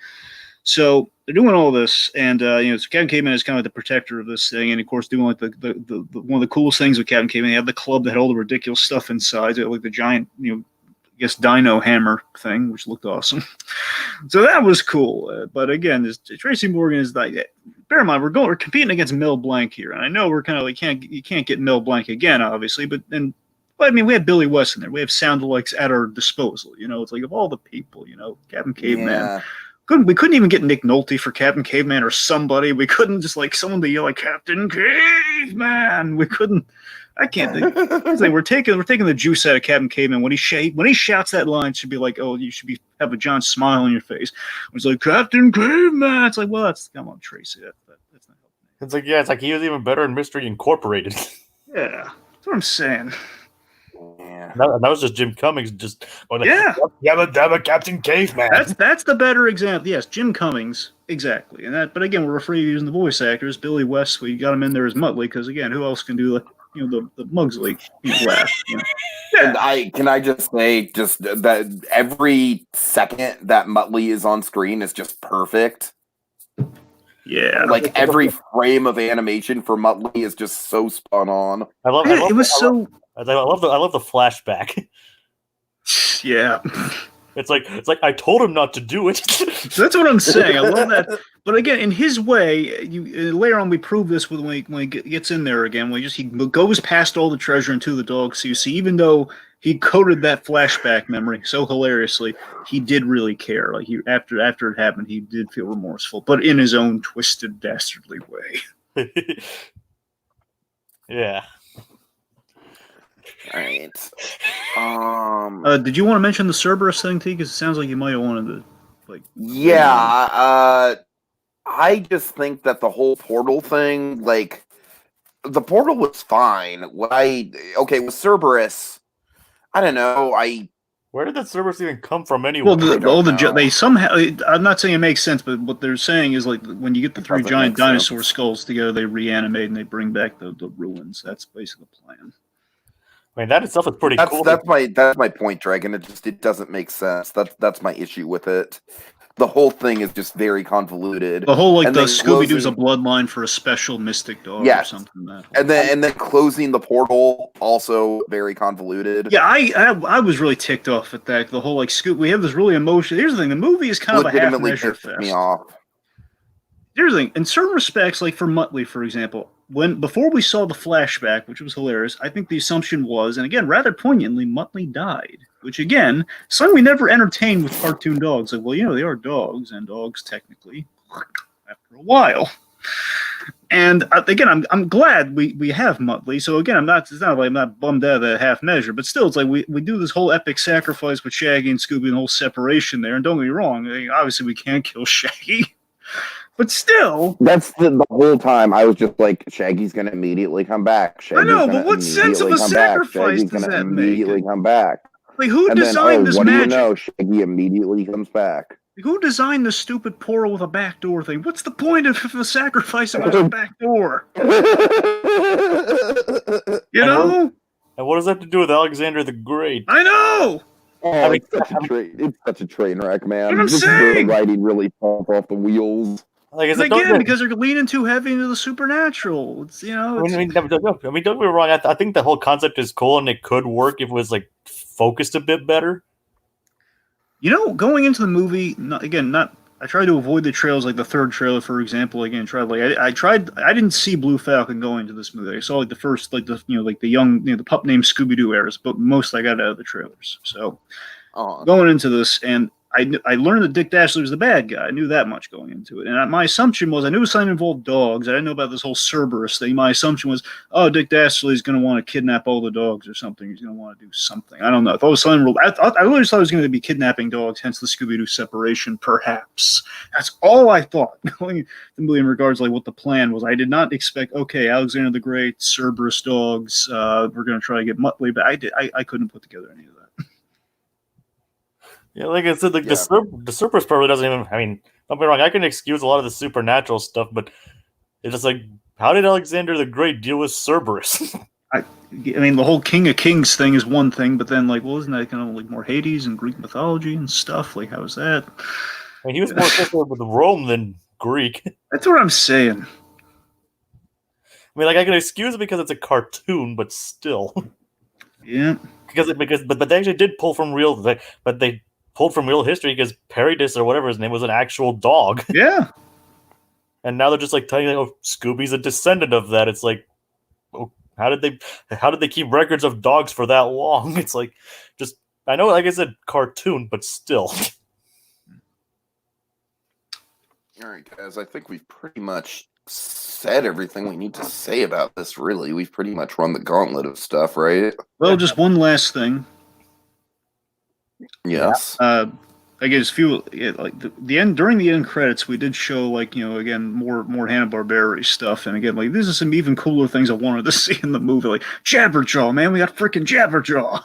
so they're doing all this, and so Captain Caveman is kind of the protector of this thing, and of course doing like the one of the coolest things with Captain Caveman. They have the club that had all the ridiculous stuff inside, like the giant I guess dino hammer thing, which looked awesome. So that was cool. But again, this Tracy Morgan is like, bear in mind, we're competing against Mel Blanc here, and I know we're kind of like you can't get Mel Blanc again, obviously. But I mean, we have Billy West in there. We have sound-alikes at our disposal. It's like of all the people, Captain Caveman. Yeah. We couldn't even get Nick Nolte for Captain Caveman or somebody. We couldn't just like someone to yell like Captain Caveman. We couldn't. I can't think. It's like we're taking the juice out of Captain Caveman. When he shouts that line, it should be like, oh, you should have a John smile on your face. When it's like Captain Caveman, it's like, well, come on, Tracy. That's not helping. It's like he was even better in Mystery Incorporated. Yeah, that's what I'm saying. Yeah. That was just Jim Cummings just going like, yeah, Captain Caveman. That's the better example. Yes, Jim Cummings, exactly. And that, but again, we're afraid of using the voice actors. Billy West, we got him in there as Muttley because again, who else can do the Mugsley laugh? Yeah. And can I just say that every second that Muttley is on screen is just perfect. Yeah, like every frame of animation for Muttley is just so spun on. I love the flashback. Yeah. It's like I told him not to do it. That's what I'm saying. I love that. But again, in his way, later on we prove this when he gets in there again. He goes past all the treasure into the dog. So you see, even though he coded that flashback memory so hilariously, he did really care. Like after it happened, he did feel remorseful, but in his own twisted, dastardly way. Yeah. All right. Did you want to mention the Cerberus thing, T? Because it sounds like you might have wanted to, like. Yeah. I just think that the whole portal thing, like, the portal was fine. With Cerberus, I don't know. Where did that Cerberus even come from anyway? Well, they somehow. I'm not saying it makes sense, but what they're saying is like when you get the three giant dinosaur skulls together, they reanimate and they bring back the ruins. That's basically the plan. I mean, that itself is pretty cool. That's my point, Dragon. It doesn't make sense. That's my issue with it. The whole thing is just very convoluted. The whole the Scooby Doo's a bloodline for a special mystic dog or something. And then closing the portal also very convoluted. Yeah, I was really ticked off at that. The whole Scooby. We have this really emotional. Here's the thing: the movie is kind of a half measure fest. Me off. here's the thing. In certain respects, like for Muttley, for example, before we saw the flashback, which was hilarious, I think the assumption was, and again, rather poignantly, Muttley died. Which again, something we never entertained with cartoon dogs. Like, well, they are dogs, and dogs technically, after a while. And again, I'm glad we have Muttley. So again, it's not like I'm not bummed out of that half measure, but still, it's like we do this whole epic sacrifice with Shaggy and Scooby and the whole separation there. And don't get me wrong, obviously we can't kill Shaggy. But still, that's the whole time. I was just like, Shaggy's gonna immediately come back. I know, but what sense of a sacrifice does that immediately come back? Like, who designed this magic? What do you know? Shaggy immediately comes back. Like, who designed this stupid portal with a backdoor thing? What's the point of a sacrifice with a backdoor? You know? And what does that have to do with Alexander the Great? I know. Oh, it's such a train wreck, man. I'm saying, the writing really falls off the wheels. Like, again, because they're leaning too heavy into the supernatural. It's don't get me wrong. I think the whole concept is cool, and it could work if it was like focused a bit better. Going into the movie, I tried to avoid the trails, like the third trailer, for example. Again, I didn't see Blue Falcon going into this movie. I saw like the first, like the young, the pup named Scooby Doo eras, but most I got out of the trailers. So going into this, and I learned that Dick Dastardly was the bad guy. I knew that much going into it. And my assumption was, I knew something involved dogs. I didn't know about this whole Cerberus thing. My assumption was, Dick Dastardly is going to want to kidnap all the dogs or something. He's going to want to do something. I don't know. I literally thought he was going to be kidnapping dogs, hence the Scooby-Doo separation, perhaps. That's all I thought going in regards to like what the plan was. I did not expect, Alexander the Great, Cerberus dogs, we're going to try to get Muttley, but I couldn't put together any of that. Yeah, like I said, the Cerberus probably doesn't even. I mean, don't be wrong. I can excuse a lot of the supernatural stuff, but it's just like, how did Alexander the Great deal with Cerberus? I mean, the whole King of Kings thing is one thing, but then isn't that kind of like more Hades and Greek mythology and stuff? Like, how is that? I mean, he was more associated with Rome than Greek. That's what I'm saying. I mean, like, I can excuse it because it's a cartoon, but still. Yeah. But they actually did pull from real. But they pulled from real history because Peridus or whatever his name was an actual dog. Yeah. And now they're just like telling you, Scooby's a descendant of that. It's like, how did they keep records of dogs for that long? It's like, just, I know, like I said, cartoon, but still. All right, guys, I think we've pretty much said everything we need to say about this, really. We've pretty much run the gauntlet of stuff, right? Well, just one last thing. Yes. I guess the end, during the end credits, we did show again more Hanna-Barbera stuff, and again these are some even cooler things I wanted to see in the movie, like Jabberjaw, man, we got freaking Jabberjaw.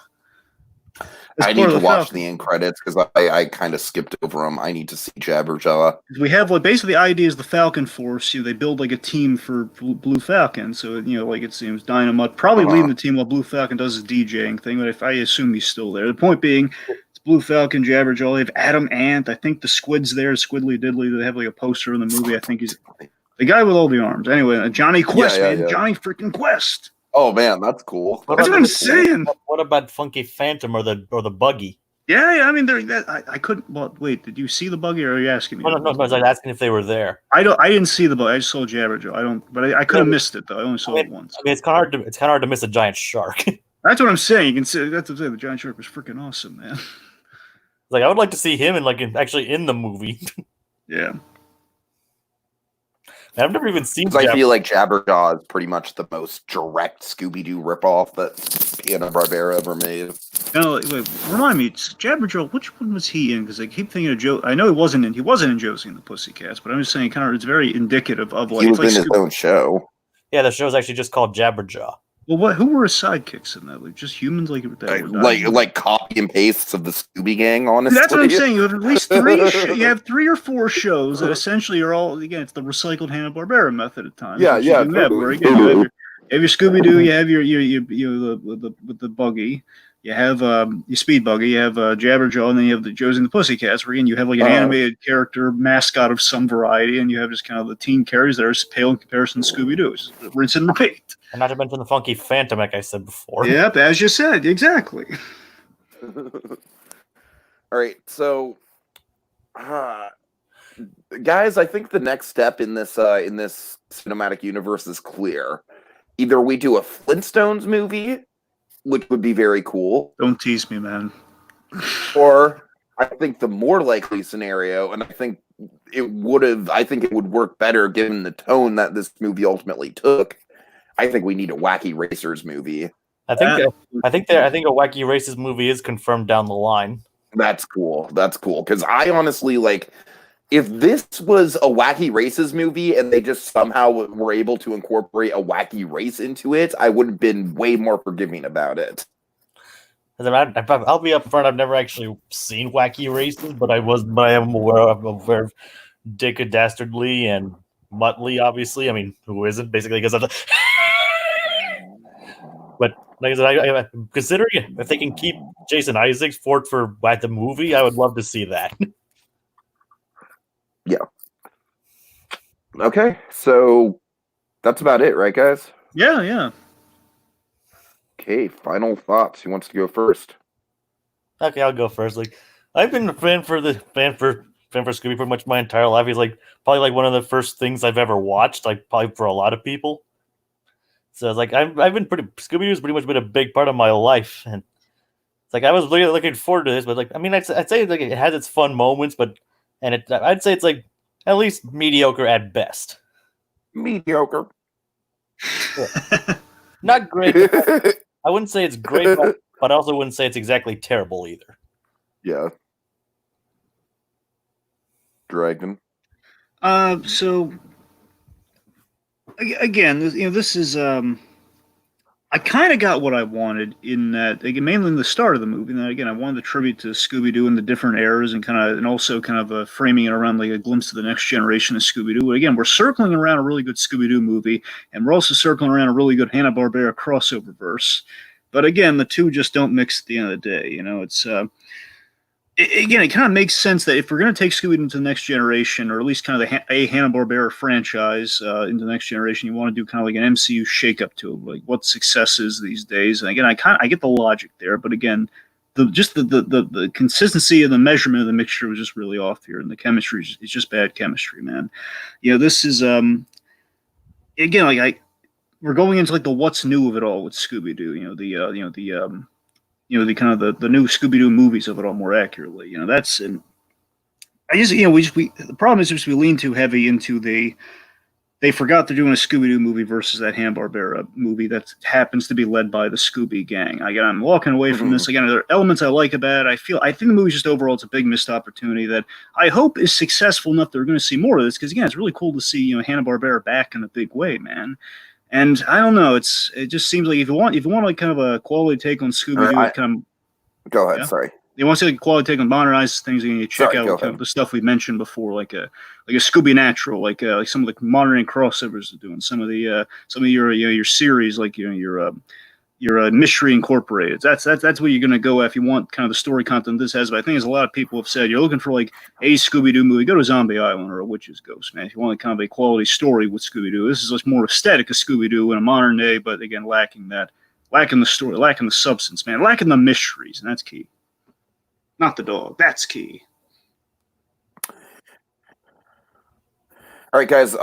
I need to watch the end credits because I kind of skipped over them. I need to see Jabberjaw. We have basically the idea is the Falcon Force. They build a team for Blue Falcon. So it seems Dynamite probably leading the team while Blue Falcon does his DJing thing. But if I assume he's still there, the point being, it's Blue Falcon, Jabberjaw. They have Adam Ant. I think the Squid's there, Squidly Diddly. They have a poster in the movie. I think he's the guy with all the arms. Anyway, Johnny Quest, man, Johnny freaking Quest. Oh man, that's cool. That's what I'm saying. What about Funky Phantom or the Buggy? Yeah. I mean, I couldn't. Well, wait, did you see the Buggy, or are you asking me? No. I was asking if they were there. I didn't see the Buggy. I just saw Jabberjaw. But I could have missed it though. I only saw it once. I mean, it's kind of hard to miss a giant shark. That's what I'm saying. You can see. That's what I'm saying. The giant shark was freaking awesome, man. Like, I would like to see him actually in the movie. Yeah. I've never even seen. I feel like Jabberjaw is pretty much the most direct Scooby Doo ripoff that Hanna-Barbera ever made. Wait, remind me, Jabberjaw. Which one was he in? Because I keep thinking of Joe. I know he wasn't in Josie and the Pussycats, but I'm just saying, it's very indicative of he was in his own show. Yeah, the show's actually just called Jabberjaw. Well, who were his sidekicks in that? Just humans like copy and pastes of the Scooby Gang, honestly. That's what I'm saying. You have at least you have 3 or 4 shows that essentially are all, again, it's the recycled Hanna-Barbera method at times. Yeah. Where, again, you have your Scooby Doo, you have your the Buggy, you have your Speed Buggy, you have Jabberjaw, and then you have the Josie and the Pussycats, where again you have an animated character mascot of some variety, and you have just kind of the teen characters that are pale in comparison to Scooby Doo. Rinse and repeat. And not to mention the Funky Phantom, like I said before. Yep, as you said, exactly. All right, so Guys, I think the next step in this cinematic universe is clear. Either we do a Flintstones movie, which would be very cool, Don't tease me, man. or I think the more likely scenario, and I think it would work better given the tone that this movie ultimately took. I think we need a Wacky Racers movie. I think a Wacky Races movie is confirmed down the line. That's cool. That's cool. Because I honestly if this was a Wacky Races movie and they just somehow were able to incorporate a wacky race into it, I would have been way more forgiving about it. I'll be up front. I've never actually seen Wacky Races, but I am aware of Dick and Dastardly and Muttley, obviously. I mean, who isn't? Basically, because of the. But like I said, considering if they can keep Jason Isaacs for the movie, I would love to see that. Yeah. Okay, so that's about it, right, guys? Yeah. Okay, final thoughts. Who wants to go first? Okay, I'll go first. Like, I've been a fan for Scooby pretty much my entire life. He's probably one of the first things I've ever watched. Like, probably for a lot of people. So it's like I've been Scooby Doo's pretty much been a big part of my life, and it's like I was really looking forward to this. But like, I mean, I'd say like it has its fun moments, I'd say it's like at least mediocre at best. Mediocre. Not great. I wouldn't say it's great, but I also wouldn't say it's exactly terrible either. Yeah. Dragon. So again, this is I kind of got what I wanted in that, again, mainly in the start of the movie. And then again, I wanted the tribute to Scooby Doo and the different eras, and also framing it around like a glimpse of the next generation of Scooby Doo. Again, we're circling around a really good Scooby Doo movie, and we're also circling around a really good Hanna-Barbera crossover verse. But again, the two just don't mix at the end of the day. It's again, it kind of makes sense that if we're going to take Scooby into the next generation, or at least kind of a Hanna-Barbera franchise into the next generation, you want to do kind of like an MCU shakeup to it, like what success is these days. And again, I get the logic there, but again, the consistency and the measurement of the mixture was just really off here, and the chemistry is just bad chemistry, man. This is again, we're going into like the what's new of it all with Scooby Doo. The kind of the new Scooby Doo movies of it all more accurately. That's, and I just the problem is just we lean too heavy into they forgot they're doing a Scooby Doo movie versus that Hanna-Barbera movie that happens to be led by the Scooby Gang. Again, I'm walking away from this. Again, there are elements I like about it. I think the movie just overall it's a big missed opportunity that I hope is successful enough that we're going to see more of this, because again, it's really cool to see Hanna-Barbera back in a big way, man. And I don't know, it just seems like if you want like kind of a quality take on Scooby-Doo, go ahead. Yeah? Sorry. You want to see like a quality take on modernized things, you check out kind of the stuff we've mentioned before, like a Scooby Natural, like some of the modern crossovers are doing, some of your series, like your Mystery Incorporated. That's what you're gonna go if you want kind of the story content this has. But I think as a lot of people have said, you're looking for like a Scooby Doo movie, go to Zombie Island or a Witch's Ghost, man. If you want like kind of a quality story with Scooby Doo, this is like more aesthetic of Scooby Doo in a modern day, but again lacking the story, lacking the substance, man, lacking the mysteries, and that's key. Not the dog. That's key. All right, guys.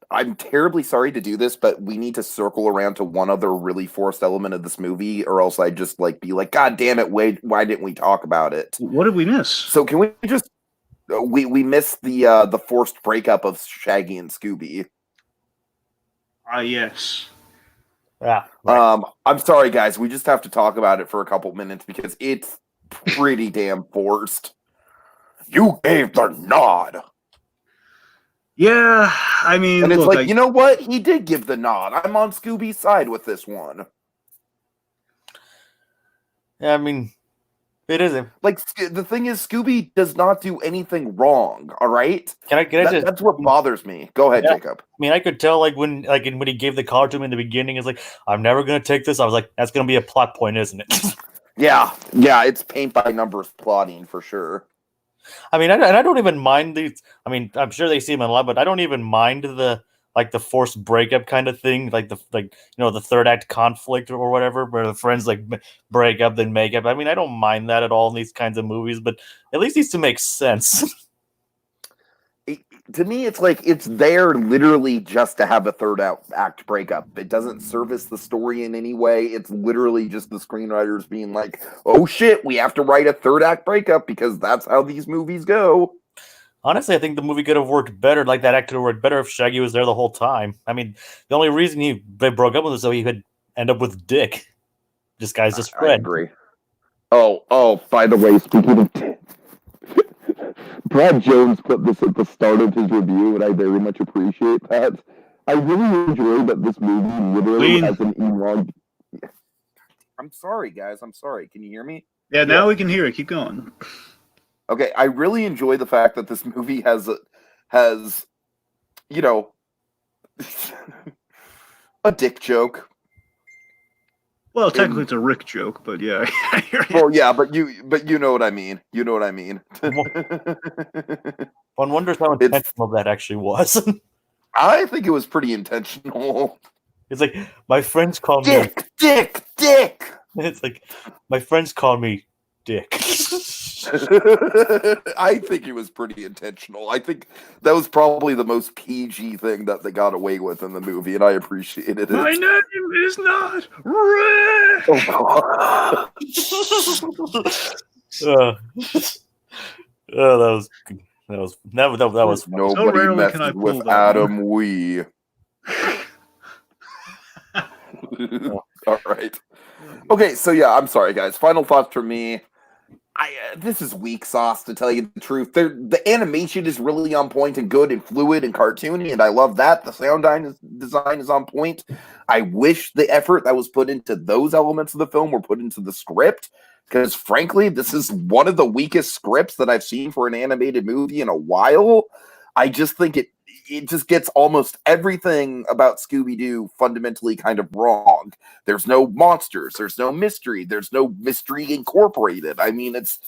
I'm terribly sorry to do this, but we need to circle around to one other really forced element of this movie, or else I'd just be like, God damn it, why didn't we talk about it? What did we miss? So can we just we missed the forced breakup of Shaggy and Scooby. Yes. Yeah. Right. I'm sorry, guys. We just have to talk about it for a couple minutes because it's pretty damn forced. You gave the nod. Yeah, I mean, and it's you know what? He did give the nod. I'm on Scooby's side with this one. Yeah, I mean, it isn't. The thing is, Scooby does not do anything wrong, all right? That's what bothers me. Go ahead, Jacob. I mean, I could tell, when he gave the collar to him in the beginning, it's like, I'm never going to take this. I was like, that's going to be a plot point, isn't it? Yeah, it's paint by numbers plotting for sure. I mean, I don't even mind these. I mean, I'm sure they see him a lot, but I don't even mind the forced breakup kind of thing, the third act conflict or whatever, where the friends break up then make up. I mean, I don't mind that at all in these kinds of movies, but at least needs to make sense. to me, it's like it's there literally just to have a third act breakup. It doesn't service the story in any way. It's literally just the screenwriters being like, "Oh shit, we have to write a third act breakup because that's how these movies go." Honestly, I think the movie could have worked better. Like that act could have worked better if Shaggy was there the whole time. I mean, the only reason they broke up with us so he could end up with Dick, disguised as I Fred. agree. Oh, by the way, speaking of Brad Jones put this at the start of his review, and I very much appreciate that. I really enjoy that this movie literally has an elongated. I'm sorry, guys. I'm sorry. Can you hear me? Yeah, now we can hear it. Keep going. Okay, I really enjoy the fact that this movie has you know, a dick joke. Well, technically it's a Rick joke, but yeah. Well, yeah, but you know what I mean. You know what I mean. One wonders how intentional that actually was. I think it was pretty intentional. It's like my friends call me Dick. It's like my friends call me Dick. I think it was pretty intentional. I think that was probably the most PG thing that they got away with in the movie, and I appreciated it. My name is not Rick. Oh, that was fun. Nobody So rarely can I messes pull with that Adam Wee. All right. Okay, so yeah, I'm sorry, guys. Final thoughts from me. This is weak sauce, to tell you the truth. The animation is really on point and good and fluid and cartoony, and I love that. The sound design is on point. I wish the effort that was put into those elements of the film were put into the script, because frankly, this is one of the weakest scripts that I've seen for an animated movie in a while. I just think it just gets almost everything about Scooby Doo fundamentally kind of wrong. There's no monsters. There's no mystery. There's no mystery incorporated. I mean, it's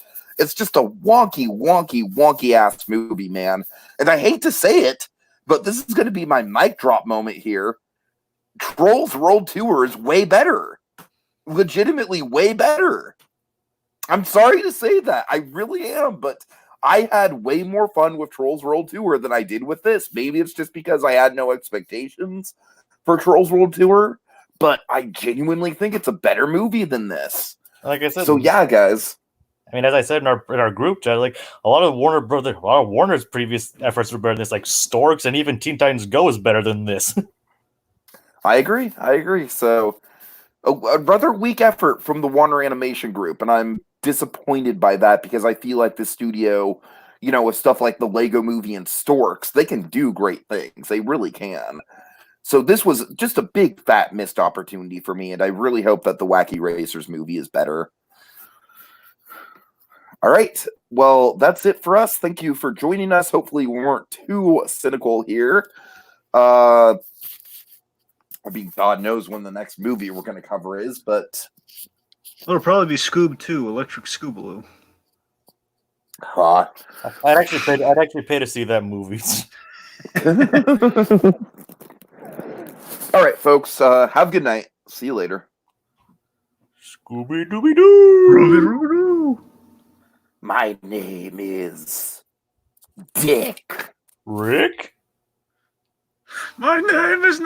just a wonky ass movie, man. And I hate to say it, but this is going to be my mic drop moment here. Trolls World Tour is way better. Legitimately way better. I'm sorry to say that. I really am, but I had way more fun with Trolls World Tour than I did with this. Maybe it's just because I had no expectations for Trolls World Tour, but I genuinely think it's a better movie than this. Like I said, so yeah, guys. I mean, as I said in our group chat, like a lot of Warner's previous efforts were better than this. Like Storks and even Teen Titans Go is better than this. I agree. So a rather weak effort from the Warner Animation Group, and I'm disappointed by that because I feel like the studio, with stuff like the Lego Movie and Storks, they can do great things. They really can. So this was just a big fat missed opportunity for me, and I really hope that the Wacky Racers movie is better. All right. Well, that's it for us. Thank you for joining us. Hopefully we weren't too cynical here. I mean, God knows when the next movie we're going to cover is, but it'll probably be Scoob 2, Electric Scoobaloo. I'd actually pay to see that movie. All right, folks. Have a good night. See you later. Scooby Dooby Doo. My name is Dick. Rick. My name is